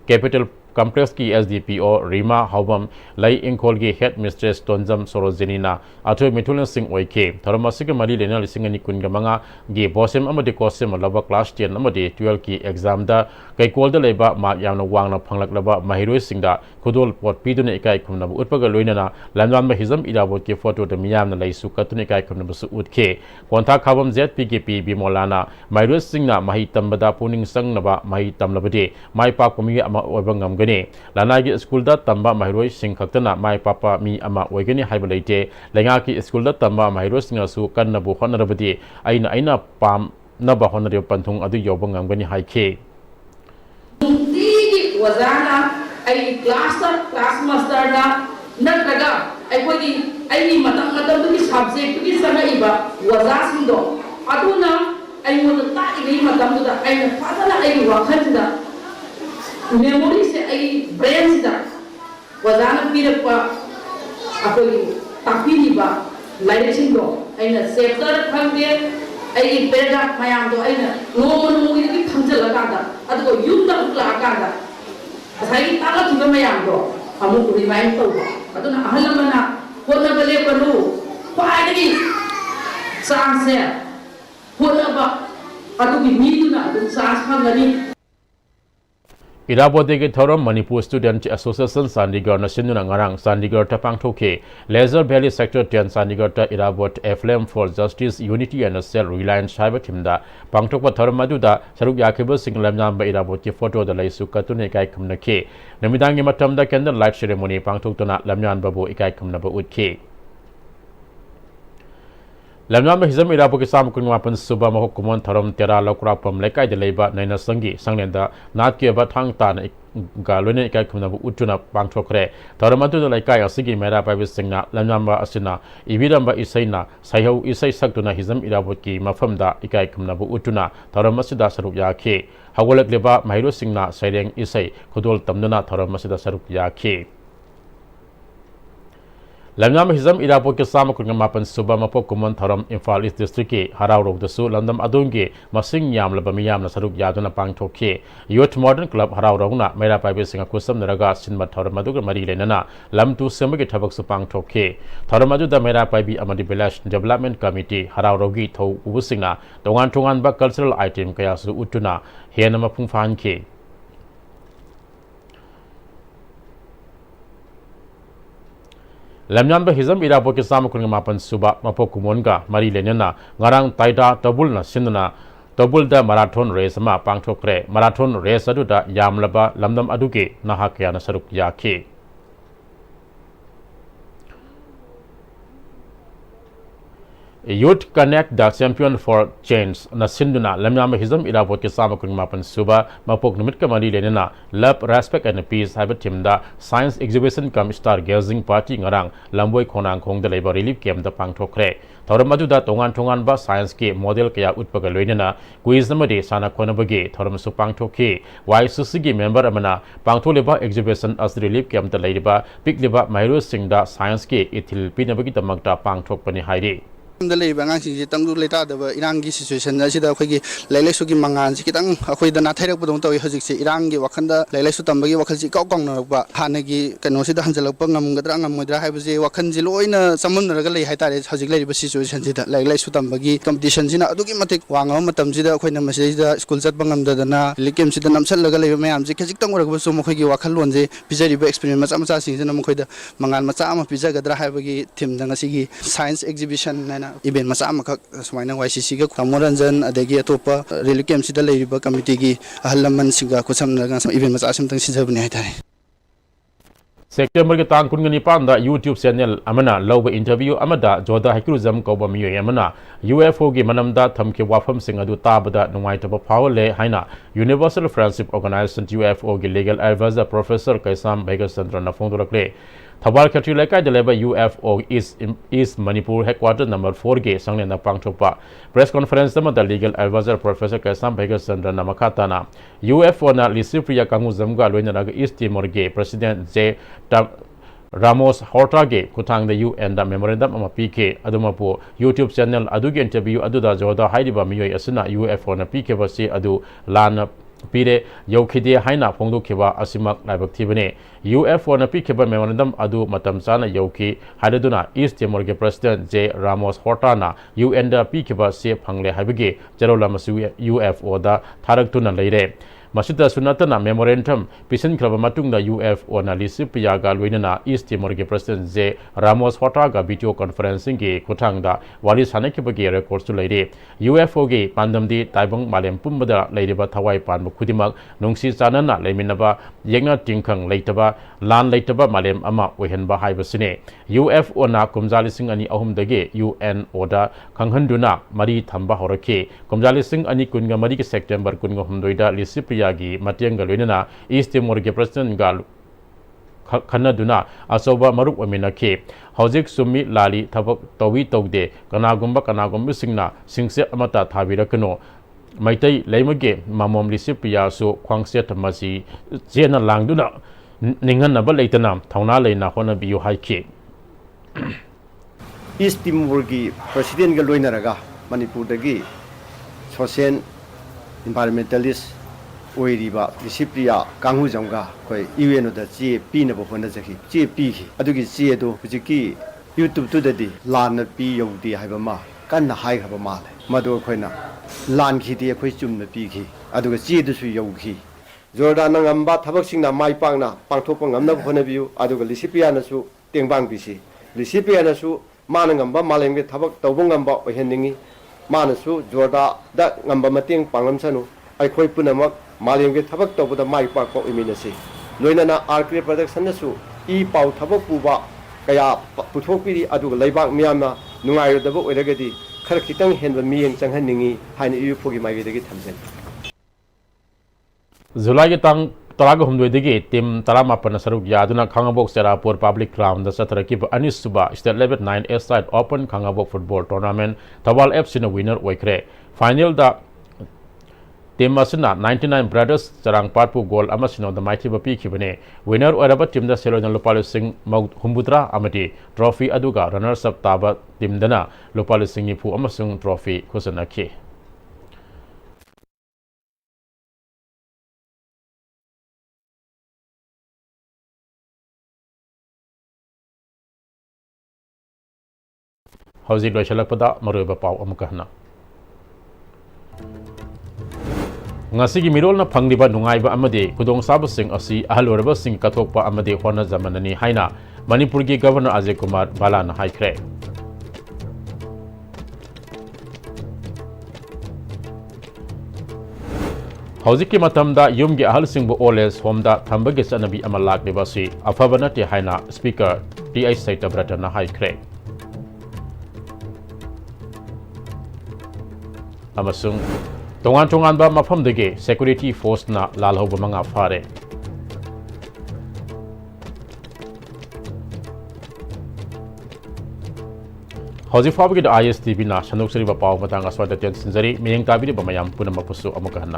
Capital Complex ki SDPO Rima Haubam Lai Inkol ki Headmistress Tonjam Sorozinina Atho Mithulin Singh Oike Tharamasiga Mari Lena Lisingani Kungamanga Gi Bosem Amadi Kosem Laba Class 10 Amadi 12 ki exam da Kaikol da Leba Ma Yamna Wangna Phanglak Laba Mahiroi Singda Kudol Pot Piduna Ikai Kumna Utpaga Loinana Lamwan Mahizam Irabot ki photo da Miyamna Lai Sukatun Ikai Kumna Su Utke Konta Khabam ZPGP Bimolana Mahiroi Singna Mahi Tambada Puning Sang Naba Mahi Tamlabade Mai Pa Kumi Ama Obangam Gani Lanagi School da Tamba Mahiroi Sing Kaktana Mai Papa Mi Ama Wagani Haibalate Langaki School da Tamba Mahiroi Sing Su Kanabu Honorabadi Aina Pam Naba Honorable Pantung Adu Yobangam Gani Haike Wazana ay class master na nagtaga ay pwede ay matang to subject to sana iba wazasindo aduna ay mo ta ilay matang to ay napadala ay wakan da memory se ay brain da wazana pira pa ako tapili ba laisindo ay na sector phangde ay paragraph mayam do ay na no ni phangjala kada adugo yumda ukla kada Asai tala juga mayang do, kamu kuri main tahu. Atau nak hal mana, kona balik perlu, pai lagi, sangse, kona ba, atau bimi tu nak, sang sang lagi. Irabode ke Thoram Manipur Student Association Sandigar na Sinduna Ngarang Sandigar ta Pangthoke Laser Valley Sector 10 Sandigar ta Irabot Flame for Justice Unity and Self-Reliance Cyber Timda Pangthokpa Thoram Maduda Saruk Yakibul Singlam Namba Irabot ki photo da Lai Sukatune Ikai Kumnake Namidangi Matamda Candle Light Ceremony Pangthoktona Lamyan Babu Ikai Kumnaba Utke Lamnam Hizam Irabu ki Sam Kunwapan Suba Mahukumon Tharam Tera Lakrapam Lekai de Leba Naina Sangi Sanglenda Nat ki Batang Tan Galone Ikai Kumnabu Utuna Pangthokre Tharamatu de Lekai Asigi Mera Pavis Singna Lamnamba Asina Ibidamba Isaina Sayau Isai Saktuna Hizam Irabu ki Mafamda Ikai Kumnabu Utuna Tharamasida Saruk Yake Hawalak Leba Mahiro Singna Saireng Isai Kudol Tamnuna Tharamasida Saruk Yake Lamnam Hizam Irapo ke Sama Kunamapan Suba Mapo Kumon Tharam Imphal East District ke Harau Rok Dasu Landam Adunge Masing Yam Labamiyam na Saruk Yaduna Pangthoke Youth Modern Club Harau Rokna Mera Paibe Singa Kusam Naraga Sinma Tharam Aduga Mari Lenana Lam tu Semage Thabak Su Pangthoke Tharam Aduda Mera Paibi Amadi Belash Development Committee Harau Rogi Tho Ubusingna Tongan Tongan ba cultural item kaya su utuna Henama Pungfan ke Lamnam ba Hizam Irapo ke Sama Kunamapan Suba Mapo Kumonga Mari Lenana Ngarang Taida Tabul na Sinduna Tabul da Marathon Race ma Pangthokre Marathon Race aduda Yamlaba Lamdam Aduge Nahakya na Saruk Yake Youth Connect the Champion for Change na sinduna lamyam hizam irabot ke sama kun mapan suba mapok numit kamari lenena love respect and peace have team da science exhibition kam star gazing party ngarang lamboi khonang khong da labor relief camp da pangthokre thoram adu da tongan ba science ke model kaya utpaga loinena quiz namade sana khonabage thoram su pangthokhe YCC gi member amana pangtholeba exhibition as relief camp da leiba pikleba mairo singh da science ke ithil pinabagi tamakta pangthokpani hairi Bangang tangdu later the Irangi situation as the Hogi Lelesuki Mangan, Sikitang, Hoidana Terapodonto, Hosik, Irangi, Wakanda, Lelesu Tambagi, Wakasi Kokong, Hanagi, Kanosi, the Hansalopangam, Gadrangam, Mudra, Wakanzilo in someone regularly had Hosik situation, like Lesu Tambagi competitions in Adukimatic, Wangam, Tamzida, Quenamasa, schools at Bangam, Dana, Likim, Sidanam, Legal, Mam, Zikazikang, Sumokagi, Wakalonze, Pizza experiment, Amasa season, Mokoda, Mangan Masama, Pizza, Gadra, Tim Dangasigi, science exhibition. Event masa amakak sumaina YCC ga Commemorations adagi atopa relief camp sida leiba committee gi ahalaman singa kusam naga event masa asim tang sijabni haitare September ke tang kun ngani panda YouTube channel amana loba interview amada joda hakruzam ko ba miyo amana UFO gi manamda thamke wafam sing adu tabada nungai taba phawle haina Universal Friendship Organization UFO gi legal advisor Professor Kaisam Bhaigasandra na phongdorakle Thabal Khatri Laikai Deleba UFO is Manipur headquarters number 4 ge sangle na pangthopa press conference the legal advisor Professor Kaisam Bhaigasandra na makatana UFO na Lisipriya Kangu Zamga loina na East Timor ge President J Ramos Horta ge kutang the UN da memorandum ama PK adumapo YouTube channel adu ge interview adu da joda haidiba miyoi asina UFO na PK basi adu lana Pire Yokide Haina Pongdo Kiba Asimak Labak Tibane UFO na Pikiba Memorandum Adu Matamsana Yoki Hadaduna East Timor President J Ramos Hortana UN da Pikiba Se Pangle Habige Jerola Masu UFO da Taraktuna Leire Masita Sunatana Memorandum Pisan Krabamatung da UFO na Lisipia Galwina East Timor President J Ramos Hortaga video conferencing ge Kutang da Wali Sanakibage records to Lady UFO ge Pandam di Taibang Malem Pumbada Lady Batawai Pan Kudimak Nungsi Sanana Leminaba Yengna Tinkang Laitaba Lan Laitaba Malem Ama Wehenba Haibasine UFO na Kumzali Sing Ani Ahum Dage UN Oda Kanghanduna Mari Tamba Horake Kumzali Sing Ani Kunga Mari September Kunga Humdoida Lisipia Yagi Matianga Lunina East Timor President Gal Kanaduna Asoba Maruk Aminake Hojik Sumi Lali Tabak Tawi Togde Kanagumba Kanagumba Singna Singse Amata Tavirakano Maitai Lemage Mamom Lisipia so Kwangset Masi Jena Langduna Ninganaba Laitana Tauna Lena Hona Biu Haike East Timor President Galoinaraga Manipur Dagi Social Environmentalist Oiriba, Disciplia, Kangu Janga, Koi, UN da G. Pina Bofonazaki, G. P. Aduki Ziedo, Piziki, YouTube to the D, Lana P. of the Hibama, Kana High Habamale, Mado Koina, Lan Kitty, a question the Piki, Aduka Ziedo Yogi. Jordanangamba, Tabaxina, my Pangna, Pantopang, I'm not one of you, Aduka Lisipianasu, Tingbang Bisi, Lisipianasu, Manangamba, Malang, Tabak, Tobungamba, or Hendingi, Manasu, Jorda, that number Mating Pangamsanu, I quite Punamak. Malimge Tabak to the Mai Park of Iminasi. Loinana Arcade Production Nasu, E. Pau Tabakuba, Kaya, Putopi, Adu, Labak Miama, Nungai, the book with Regadi, Karkitang Hen, me and Changhaningi, Hani you forgive my Vedic Tamsen. Zulagatang Taraga Humdigi, Tim Tarama Panasaru Yaduna Kangabok Serapur Public Ground, the Satarakib Anisuba, State Level 9 S side Open Kangabok Football Tournament, Tawal Fs in a winner Wakre. Final the Team Masina 99 Brothers Sarang Parpu Goal Amasino the Mighty Bapi Kibane winner Oraba Team the Selo Lopalo Singh Mount Humbutra Amati Trophy Aduga runners up Taba Team Dana Lopalo Singh Pu Amasung Trophy Kusanaki Howzi Shalakpada Maruba Pau Amukahna Ngasigi mirol na phangdiba nungaiba amade kudong sabasing asi ahaloraba sing kathokpa amade hona zamanani haina Manipur gi Governor Ajay Kumar Bala na haikre Hojiki matamda yumgi ahal singbu oles homda thambagi sanabi amalak debasi afabana te haina Speaker TI Saita Brata na haikre amasung tongan ba mafamdagi security force na lalhoba mga fare. Hauji fabagi da ISTV na Istv pau matang aswada tian sinjari meyang tabi di bamayam punam mapusu amukahna.